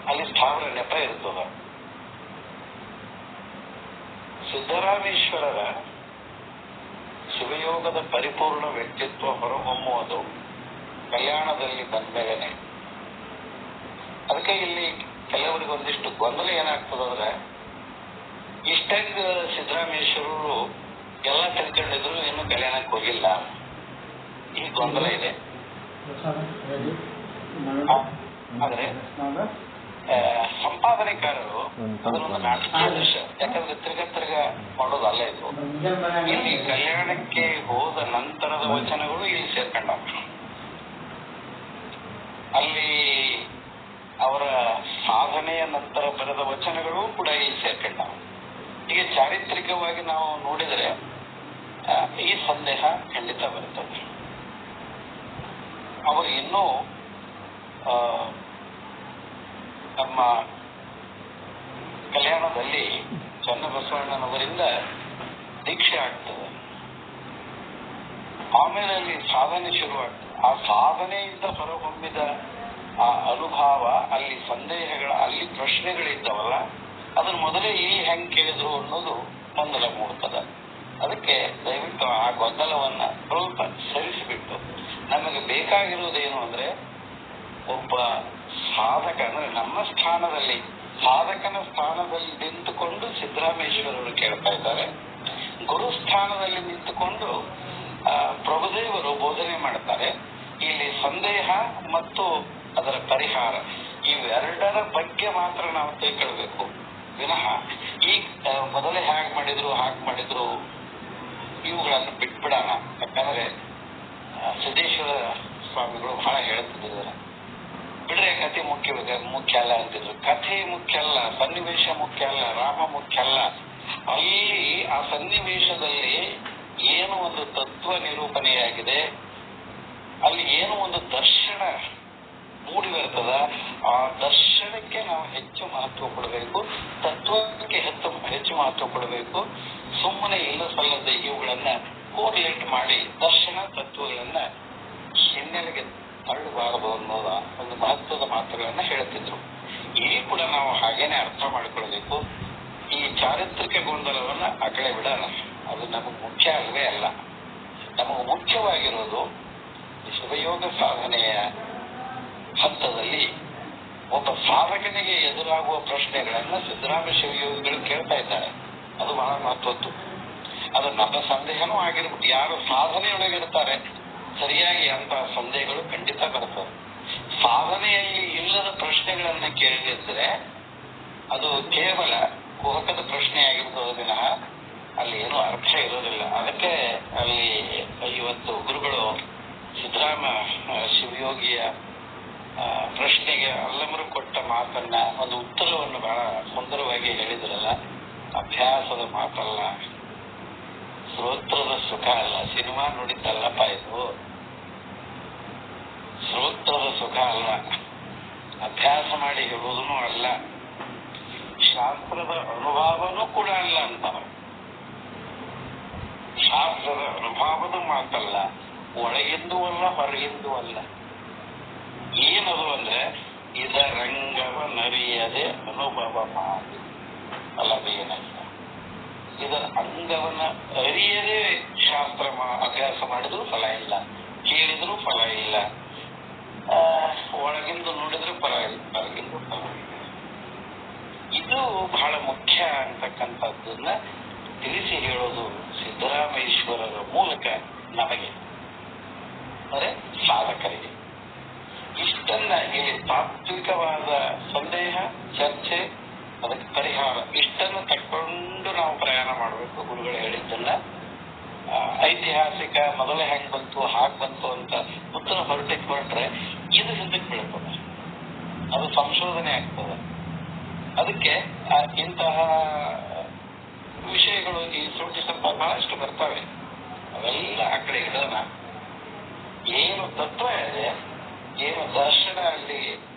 ಅಲ್ಲಿ ಸ್ಥಾವರ ನೆಪ ಇರ್ತದ. ಸಿದ್ದರಾಮೇಶ್ವರರ ಶಿವಯೋಗದ ಪರಿಪೂರ್ಣ ವ್ಯಕ್ತಿತ್ವ ಹೊರಹೊಮ್ಮುವುದು ಕಲ್ಯಾಣದಲ್ಲಿ ಬಂದ್ಮೇಲೆನೆ. ಅದಕ್ಕೆ ಇಲ್ಲಿ ಕೆಲವರಿಗೆ ಒಂದಿಷ್ಟು ಗೊಂದಲ ಏನಾಗ್ತದಂದ್ರೆ, ಇಷ್ಟಂಗ ಸಿದ್ದರಾಮೇಶ್ವರರು ಎಲ್ಲ ತಿಳ್ಕೊಂಡಿದ್ರು, ಇನ್ನು ಕಲ್ಯಾಣಕ್ಕೆ ಹೋಗಿಲ್ಲ, ಈ ಗೊಂದಲ ಇದೆ. ಆದ್ರೆ ಸಂಪಾದನೆಕಾರರು ಅದನ್ನೊಂದು ನಾಟಕೀಯ ದೃಶ್ಯ, ಯಾಕಂದ್ರೆ ತಿರ್ಗ ಮಾಡೋದಲ್ಲ ಇದು. ಇಲ್ಲಿ ಕಲ್ಯಾಣಕ್ಕೆ ಹೋದ ನಂತರದ ವಚನಗಳು ಇಲ್ಲಿ ಸೇರ್ಕೊಂಡಾವ. ಅಲ್ಲಿ ಅವರ ಸಾಧನೆಯ ನಂತರ ಬರೆದ ವಚನಗಳು ಕೂಡ ಇಲ್ಲಿ ಸೇರ್ಕೊಂಡಾವ. ಹೀಗೆ ಚಾರಿತ್ರಿಕವಾಗಿ ನಾವು ನೋಡಿದರೆ ಈ ಸಂದೇಹ ಖಂಡಿತ ಬರುತ್ತದೆ. ಅವರು ಇನ್ನೂ ನಮ್ಮ ಕಲ್ಯಾಣದಲ್ಲಿ ಚನ್ನಬಸವಣ್ಣನವರಿಂದ ದೀಕ್ಷೆ ಆಗ್ತದೆ. ಆಮೇಲೆ ಅಲ್ಲಿ ಸಾಧನೆ ಶುರುವಾಗ್ತದೆ. ಆ ಸಾಧನೆಯಿಂದ ಹೊರಹೊಮ್ಮಿದ ಆ ಅನುಭವ, ಅಲ್ಲಿ ಸಂದೇಹಗಳ, ಅಲ್ಲಿ ಪ್ರಶ್ನೆಗಳಿದ್ದಾವಲ್ಲ, ಅದನ್ನ ಮೊದಲೇ ಇಲ್ಲಿ ಹೆಂಗ್ ಕೇಳಿದ್ರು ಅನ್ನೋದು ಗೊಂದಲ ಮೂಡ್ತದೆ. ಅದಕ್ಕೆ ದಯವಿಟ್ಟು ಆ ಗೊಂದಲವನ್ನ ಸ್ವಲ್ಪ ಸರಿಸಿಬಿಟ್ಟು ನಮಗೆ ಬೇಕಾಗಿರುವುದೇನು ಅಂದ್ರೆ, ಒಬ್ಬ ಸಾಧಕ ಅಂದ್ರೆ ನಮ್ಮ ಸ್ಥಾನದಲ್ಲಿ, ಸಾಧಕನ ಸ್ಥಾನದಲ್ಲಿ ನಿಂತುಕೊಂಡು ಸಿದ್ದರಾಮೇಶ್ವರರು ಕೇಳ್ತಾ ಇದ್ದಾರೆ, ಗುರುಸ್ಥಾನದಲ್ಲಿ ನಿಂತುಕೊಂಡು ಪ್ರಭುದೇವರು ಬೋಧನೆ ಮಾಡ್ತಾರೆ. ಇಲ್ಲಿ ಸಂದೇಹ ಮತ್ತು ಅದರ ಪರಿಹಾರ ಇವೆರಡರ ಬಗ್ಗೆ ಮಾತ್ರ ನಾವು ತಿಳ್ಕೊಳ್ಬೇಕು ವಿನಃ ಈ ಮೊದಲೇ ಹಾಗೆ ಮಾಡಿದ್ರು ಇವುಗಳನ್ನು ಬಿಟ್ಬಿಡೋಣ. ಯಾಕಂದ್ರೆ ಸಿದ್ದೇಶ್ವರ ಸ್ವಾಮಿಗಳು ಬಹಳ ಹೇಳ್ತಿದ್ದಾರೆ, ಮುಖ್ಯ ಅಲ್ಲ ಅಂತಿದ್ರು. ಕಥೆ ಮುಖ್ಯ ಅಲ್ಲ, ಸನ್ನಿವೇಶ ಮುಖ್ಯ ಅಲ್ಲ, ರಾಮ ಮುಖ್ಯ ಅಲ್ಲ. ಅಲ್ಲಿ ಆ ಸನ್ನಿವೇಶದಲ್ಲಿ ಏನು ಒಂದು ತತ್ವ ನಿರೂಪಣೆಯಾಗಿದೆ, ಅಲ್ಲಿ ಏನು ಒಂದು ದರ್ಶನ ಮೂಡಿ ಬರ್ತದ, ಆ ದರ್ಶನಕ್ಕೆ ನಾವು ಹೆಚ್ಚು ಮಹತ್ವ ಕೊಡಬೇಕು, ತತ್ವಕ್ಕೆ ಹೆಚ್ಚು ಮಹತ್ವ ಕೊಡಬೇಕು. ಸುಮ್ಮನೆ ಇಲ್ಲ ಸಲ್ಲದೆ ಇವುಗಳನ್ನ ಕೋರಿಲೇಟ್ ಮಾಡಿ ದರ್ಶನ ತತ್ವಗಳನ್ನ ಹಿನ್ನೆಲೆಗೆ ತಳ್ಳಬಾರದು ಅನ್ನೋದ ಒಂದು ಮಹತ್ವದ ಮಾತುಗಳನ್ನ ಹೇಳ್ತಿದ್ರು. ಇಲ್ಲಿ ಕೂಡ ನಾವು ಹಾಗೇನೆ ಅರ್ಥ ಮಾಡಿಕೊಳ್ಬೇಕು. ಈ ಚಾರಿತ್ರಿಕ ಗೊಂದಲವನ್ನ ಆ ಕಡೆ ಬಿಡೋಣ, ಅದು ನಮಗೆ ಮುಖ್ಯ ಅಲ್ವೇ ಅಲ್ಲ. ನಮಗೆ ಮುಖ್ಯವಾಗಿರೋದು ಶಿವಯೋಗ ಸಾಧನೆಯ ಹಂತದಲ್ಲಿ ಒಬ್ಬ ಸಾಧಕನಿಗೆ ಎದುರಾಗುವ ಪ್ರಶ್ನೆಗಳನ್ನ ಸಿದ್ದರಾಮ ಶಿವಯೋಗಿಗಳು ಕೇಳ್ತಾ ಇದ್ದಾರೆ. ಅದು ಬಹಳ ಮಹತ್ವದ್ದು. ಅದು ನನ್ನ ಸಂದೇಹನೂ ಆಗಿರ್ಬಿಟ್ಟು ಯಾರು ಸಾಧನೆಯೊಳಗಿರ್ತಾರೆ ಸರಿಯಾಗಿ ಅಂತ ಸಂದೇಹಗಳು ಖಂಡಿತ ಬರ್ತವೆ. ಸಾಧನೆಯಲ್ಲಿ ಇಲ್ಲದ ಪ್ರಶ್ನೆಗಳನ್ನ ಕೇಳಿದ್ರೆ ಅದು ಕೇವಲ ಕುಹಕದ ಪ್ರಶ್ನೆ ಆಗಿರ್ತದೆ ವಿನಃ ಅಲ್ಲಿ ಏನು ಅರ್ಥ ಇರೋದಿಲ್ಲ. ಅದಕ್ಕೆ ಅಲ್ಲಿ ಇವತ್ತು ಗುರುಗಳು ಸಿದ್ದರಾಮ ಶಿವಯೋಗಿಯ ಪ್ರಶ್ನೆಗೆ ಅಲ್ಲಮರು ಕೊಟ್ಟ ಮಾತನ್ನ ಒಂದು ಉತ್ತರವನ್ನು ಬಹಳ ಸುಂದರವಾಗಿ ಹೇಳಿದ್ರಲ್ಲ. ಅಭ್ಯಾಸದ ಮಾತಲ್ಲ, ಶ್ರೋತ್ರದ ಸುಖ ಅಲ್ಲ. ಸಿನಿಮಾ ನೋಡಿದ್ದಲ್ಲಪ್ಪ ಇದು, ಶ್ರೋತ್ರದ ಸುಖ ಅಲ್ಲ, ಅಭ್ಯಾಸ ಮಾಡಿ ಹೇಳುವುದೂ ಅಲ್ಲ, ಶಾಸ್ತ್ರದ ಅನುಭವನೂ ಕೂಡ ಅಲ್ಲ ಅಂತ. ಶಾಸ್ತ್ರದ ಅನುಭವದ ಮಾತಲ್ಲ, ಒಳಗಿಂದೂ ಅಲ್ಲ, ಹೊರಗಿಂದೂ ಅಲ್ಲ. ಏನದು ಅಂದ್ರೆ ಇದರಂಗವನ್ನರಿಯದೆ ಅನುಭವ ಮಾಡಿ ಅಲ್ಲದೇನಲ್ಲ. ಇದರ ಅಂಗವನ್ನ ಅರಿಯದೆ ಶಾಸ್ತ್ರ ಅಭ್ಯಾಸ ಮಾಡಿದ್ರು ಫಲ ಇಲ್ಲ, ಕೇಳಿದ್ರು ಫಲ ಇಲ್ಲ, ಒಳಗಿಂದು ನೋಡಿದ್ರು ಫಲ ಇಲ್ಲ, ಹೊರಗಿಂದು ಫಲ ಇಲ್ಲ. ಇದು ಬಹಳ ಮುಖ್ಯ ಅಂತಕ್ಕಂಥದ್ದನ್ನ ತಿಳಿಸಿ ಹೇಳೋದು ಸಿದ್ದರಾಮೇಶ್ವರರ ಮೂಲಕ ನಮಗೆ, ಅಂದರೆ ಸಾಧಕರಿಗೆ. ಇಷ್ಟನ್ನ ಇಲ್ಲಿ ತಾತ್ವಿಕವಾದ ಸಂದೇಹ, ಚರ್ಚೆ, ಅದಕ್ಕೆ ಪರಿಹಾರ ಇಷ್ಟನ್ನು ತಕ್ಕೊಂಡು ನಾವು ಪ್ರಯಾಣ ಮಾಡಬೇಕು. ಗುರುಗಳು ಹೇಳಿದ್ದನ್ನ ಐತಿಹಾಸಿಕ ಮೊದಲೇ ಹೆಂಗ್ ಬಂತು ಹಾಗೆ ಬಂತು ಅಂತ ಉತ್ತರ ಹೊರಟೆ ಇದು ಹಿಂದಕ್ಕೆ ಬೀಳ್ತದೆ, ಅದು ಸಂಶೋಧನೆ ಆಗ್ತದೆ. ಅದಕ್ಕೆ ಇಂತಹ ವಿಷಯಗಳು ಈ ಸುಳ್ಳು ಸ್ವಲ್ಪ ಬಹಳಷ್ಟು ಬರ್ತವೆ. ಅವೆಲ್ಲ ಆ ಕಡೆ ಇಡೋಣ. ಏನು ತತ್ವ ಇದೆ, ಏನು ದರ್ಶನ ಅಲ್ಲಿ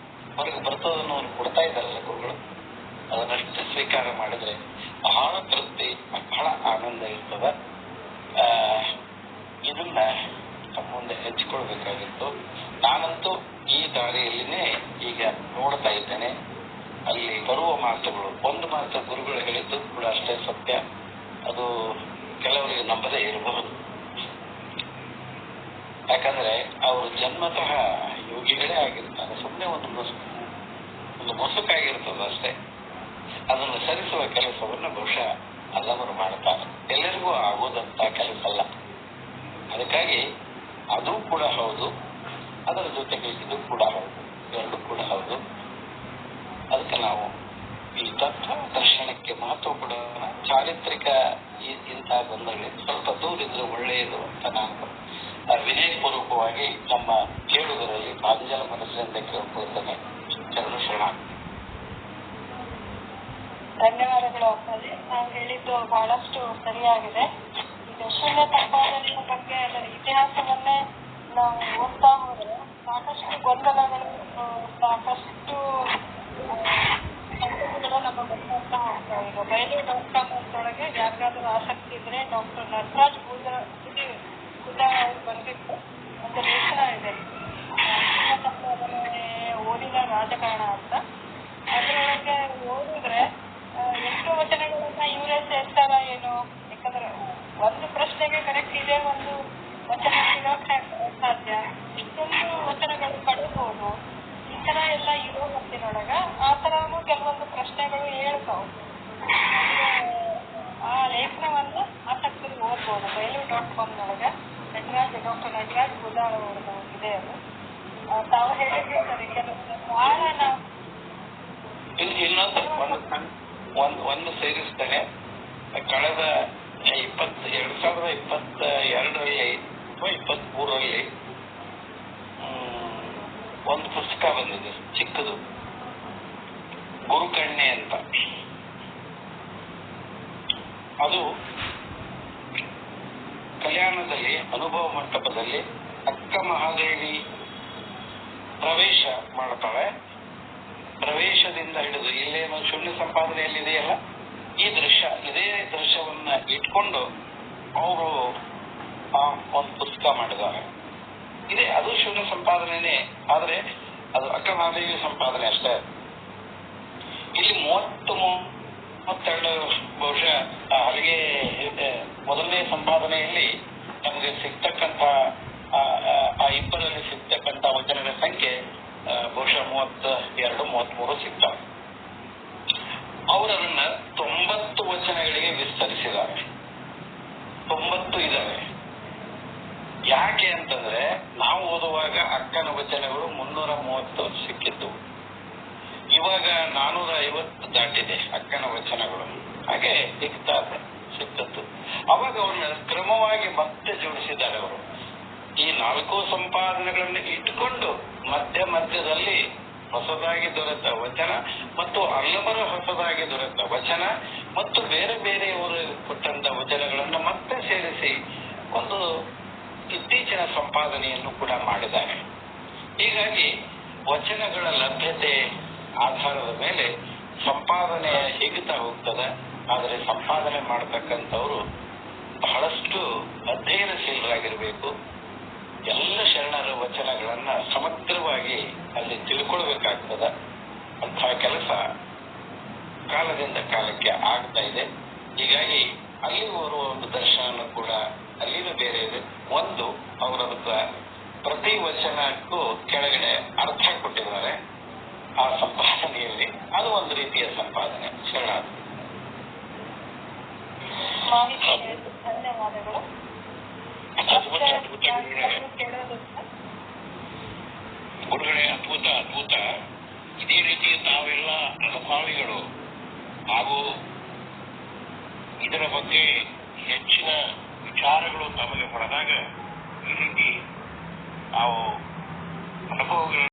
ಹೊರಗೆ ಬರ್ತದನ್ನು ಅವ್ರು ಕೊಡ್ತಾ ಇದ್ದಾರಲ್ಲ ಗುರುಗಳು, ಅದನ್ನಷ್ಟು ಸ್ವೀಕಾರ ಮಾಡಿದ್ರೆ ಬಹಳ ತೃಪ್ತಿ, ಬಹಳ ಆನಂದ ಇರ್ತದ. ಇದನ್ನ ಮುಂದೆ ಹೆಚ್ಚಿಕೊಳ್ಬೇಕಾಗಿತ್ತು. ನಾನಂತೂ ಈ ದಾರಿಯಲ್ಲಿನೇ ಈಗ ನೋಡ್ತಾ ಇದ್ದೇನೆ. ಅಲ್ಲಿ ಬರುವ ಮಾತುಗಳು, ಒಂದು ಮಾತು ಗುರುಗಳು ಹೇಳಿದ್ದು ಕೂಡ ಅಷ್ಟೇ ಸತ್ಯ. ಅದು ಕೆಲವರಿಗೆ ನಂಬದೇ ಇರಬಹುದು, ಯಾಕಂದ್ರೆ ಅವರು ಜನ್ಮತಃ ಯೋಗಿಗಳೇ ಆಗಿರ್ತಾರೆ. ಸುಮ್ಮನೆ ಒಂದು ಮುಸುಕಾಗಿರ್ತದೆ ಅಷ್ಟೇ. ಅದನ್ನು ಸರಿಸುವ ಕೆಲಸವನ್ನು ಬಹುಶಃ ಅಲ್ಲವರು ಮಾಡ್ತಾರೆ. ಎಲ್ಲರಿಗೂ ಆಗೋದಂತ ಕೆಲಸ ಅಲ್ಲ. ಅದಕ್ಕಾಗಿ ಅದು ಕೂಡ ಹೌದು, ಅದರ ಜೊತೆಗೆ ಇದು ಕೂಡ ಹೌದು, ಎರಡು ಕೂಡ ಹೌದು. ಅದಕ್ಕೆ ನಾವು ಈ ತತ್ವ ದರ್ಶನಕ್ಕೆ ಮಹತ್ವ ಕೊಡೋಣ. ಚಾರಿತ್ರಿಕ ಇಂತಹ ಗೊಂದಲಗಳಿಗೆ ಸ್ವಲ್ಪ ದೂರಿದ್ರೆ ಒಳ್ಳೆಯದು ಅಂತ ನಾನು ವಿನಯಪೂರ್ವಕವಾಗಿ ನಮ್ಮ ಕೇಳುಗರಲ್ಲಿ ಪ್ರಾಂಜಲ ಮನಸ್ಸಿನಿಂದ ಕೇಳ್ಕೊಳ್ತೇನೆ. ಚರಣ ಶರಣ. ಧನ್ಯವಾದಗಳು ಅಪ್ಪಾಜಿ. ನಾವು ಹೇಳಿದ್ದು ಬಹಳಷ್ಟು ಸರಿಯಾಗಿದೆ. ಈಗ ಶೂನ್ಯ ಸಂಪಾದನೆಯ ಬಗ್ಗೆ ಇತಿಹಾಸವನ್ನೇ ನಾವು ಓದ್ತಾ ಹೋದ್ರೆ ಸಾಕಷ್ಟು ಗೊಂದಲಗಳು, ಸಾಕಷ್ಟು ಸಂಗತಿಗಳು ನಮ್ಮ ಗೊತ್ತಾಗ್ತಾ ಹೋಗ್ತವೆ. ಈಗ ಬಯಲು.com ಅಂತೊಳಗೆ ಯಾರಿಗಾದ್ರೂ ಆಸಕ್ತಿ ಇದ್ರೆ ಡಾಕ್ಟರ್ ನಟರಾಜ್ ಗುದಾ ಅವ್ರು ಬರೆದಿದ್ದು ಒಂದು ಲೇಖನ ಇದೆ, ಶೂನ್ಯ ಸಂಪಾದನೆ ಓದಿನ ರಾಜಕಾರಣ ಅಂತ. ಅದರೊಳಗೆ ಓದಿದ್ರೆ 8 ವಚನಗಳನ್ನ ಇವರೇ ಸೇರ್ತಾರ ಏನು? ಯಾಕಂದ್ರೆ ಒಂದು ಪ್ರಶ್ನೆಗೆ ಕರೆಕ್ಟ್ ಇದೆ, ಒಂದು ವಚನ ಸಿಗೋಕೆ ಸಾಧ್ಯ, ಇಷ್ಟೊಂದು ವಚನಗಳು ಪಡೆಯಬಹುದು. ಈ ತರ ಎಲ್ಲ ಇರೋ ಹೊತ್ತಿನೊಳಗ ಆ ತರನು ಕೆಲವೊಂದು ಪ್ರಶ್ನೆಗಳು ಹೇಳ್ತಾವ್. ಆ ಲೇಖನವನ್ನ ಆಸಕ್ತರು ಓದ್ಬೋದು. ಬಯಲು.com ನೊಳಗ ಡಾಕ್ಟರ್ ನಟರಾಜ್ ಗುದಾಳ್ ಅವ್ರದ್ದು ಇದೆ. ಅದು ತಾವು ಹೇಳಿದ್ರೆ ಸರಿ. ಕೆಲವೊಂದು ಬಹಳ ನಾವು ಒಂದು ಸೇರಿಸ್ತೇನೆ. ಕಳೆದ 2022ರಲ್ಲಿ ಅಥವಾ 23ರಲ್ಲಿ ಒಂದು ಪುಸ್ತಕ ಬಂದಿದೆ ಚಿಕ್ಕದು, ಗುರುಕಣ್ಣೆ ಅಂತ. ಅದು ಕಲ್ಯಾಣದಲ್ಲಿ ಅನುಭವ ಮಂಟಪದಲ್ಲಿ ಅಕ್ಕ ಮಹಾದೇವಿ ಪ್ರವೇಶ ಮಾಡ್ತಾಳೆ. ಪ್ರವೇಶದಿಂದ ಹಿಡಿದು ಇಲ್ಲೇನು ಶೂನ್ಯ ಸಂಪಾದನೆಯಲ್ಲಿದೆಯಲ್ಲ ಈ ದೃಶ್ಯ, ಇದೇ ದೃಶ್ಯವನ್ನ ಇಟ್ಕೊಂಡು ಅವರು ಒಂದು ಪುಸ್ತಕ ಮಾಡಿದ್ದಾರೆ. ಇದೆ, ಅದು ಶೂನ್ಯ ಸಂಪಾದನೆನೇ, ಆದ್ರೆ ಅದು ಅಕ್ಕ ಮಹಾದೇವಿ ಸಂಪಾದನೆ ಅಷ್ಟೇ. ಇಲ್ಲಿ 32 ಬಹುಶಃ ಅಲ್ಲಿಗೆ ಮೊದಲನೇ ಸಂಪಾದನೆಯಲ್ಲಿ ನಮಗೆ ಸಿಗ್ತಕ್ಕಂಥ ಆ ಇಬ್ಬರಲ್ಲಿ ಸಿಗ್ತಕ್ಕಂಥ ವಚನಗಳ ಸಂಖ್ಯೆ ಬಹುಶಃ 32-33 ಸಿಗ್ತವೆ. ಅವರನ್ನ 90 ವಚನಗಳಿಗೆ ವಿಸ್ತರಿಸಿದ್ದಾರೆ. 90 ಇದ್ದಾವೆ. ಯಾಕೆ ಅಂತಂದ್ರೆ ನಾವು ಓದುವಾಗ ಅಕ್ಕನ ವಚನಗಳು 330 ಸಿಕ್ಕಿದ್ದು, ಇವಾಗ 450 ದಾಟಿದೆ ಅಕ್ಕನ ವಚನಗಳು. ಹಾಗೆ ಸಿಕ್ತದ್ದು. ಅವಾಗ ಅವ್ರನ್ನ ಕ್ರಮವಾಗಿ ಮತ್ತೆ ಜೋಡಿಸಿದ್ದಾರೆ ಅವರು. ಈ 4 ಸಂಪಾದನೆಗಳನ್ನು ಇಟ್ಟುಕೊಂಡು ಮಧ್ಯದಲ್ಲಿ ಹೊಸದಾಗಿ ದೊರೆತ ವಚನ ಮತ್ತು ಅಲ್ಲಮರ ಹೊಸದಾಗಿ ದೊರೆತ ವಚನ ಮತ್ತು ಬೇರೆ ಬೇರೆಯವರು ಕೊಟ್ಟಂತ ವಚನಗಳನ್ನು ಮತ್ತೆ ಸೇರಿಸಿ ಒಂದು ಇತ್ತೀಚಿನ ಸಂಪಾದನೆಯನ್ನು ಕೂಡ ಮಾಡಿದ್ದಾರೆ. ಹೀಗಾಗಿ ವಚನಗಳ ಲಭ್ಯತೆ ಆಧಾರದ ಮೇಲೆ ಸಂಪಾದನೆ ಹಿಗ್ತಾ ಹೋಗ್ತದೆ. ಆದರೆ ಸಂಪಾದನೆ ಮಾಡತಕ್ಕಂಥವ್ರು ಬಹಳಷ್ಟು ಅಧ್ಯಯನಶೀಲರಾಗಿರ್ಬೇಕು. ಎಲ್ಲ ಶರಣರ ವಚನಗಳನ್ನ ಸಮಗ್ರವಾಗಿ ಅಲ್ಲಿ ತಿಳ್ಕೊಳ್ಬೇಕಾಗ್ತದ. ಅಂತಹ ಕೆಲಸ ಕಾಲದಿಂದ ಕಾಲಕ್ಕೆ ಆಗ್ತಾ ಇದೆ. ಹೀಗಾಗಿ ಅಲ್ಲಿ ಬರುವ ಒಂದು ದರ್ಶನ ಕೂಡ ಅಲ್ಲಿನೂ ಬೇರೆ ಇದೆ. ಒಂದು ಅವರದಕ್ಕೆ ಪ್ರತಿ ವಚನಕ್ಕೂ ಕೆಳಗಡೆ ಅರ್ಥ ಕೊಟ್ಟಿದ್ದಾರೆ ಆ ಸಂಪಾದನೆಯಲ್ಲಿ. ಅದು ಒಂದು ರೀತಿಯ ಸಂಪಾದನೆ. ಶರಣ ಧನ್ಯವಾದಗಳು. ಗುರುಗಳೇ, ಅದ್ಭುತ. ಇದೇ ರೀತಿ ತಾವೆಲ್ಲ ಅನುಭಾವಿಗಳು ಹಾಗೂ ಇದರ ಬಗ್ಗೆ ಹೆಚ್ಚಿನ ವಿಚಾರಗಳು ತಮಗೆ ಹೊಡೆದಾಗ ಈ ರೀತಿ ನಾವು ಅನುಭವಗಳು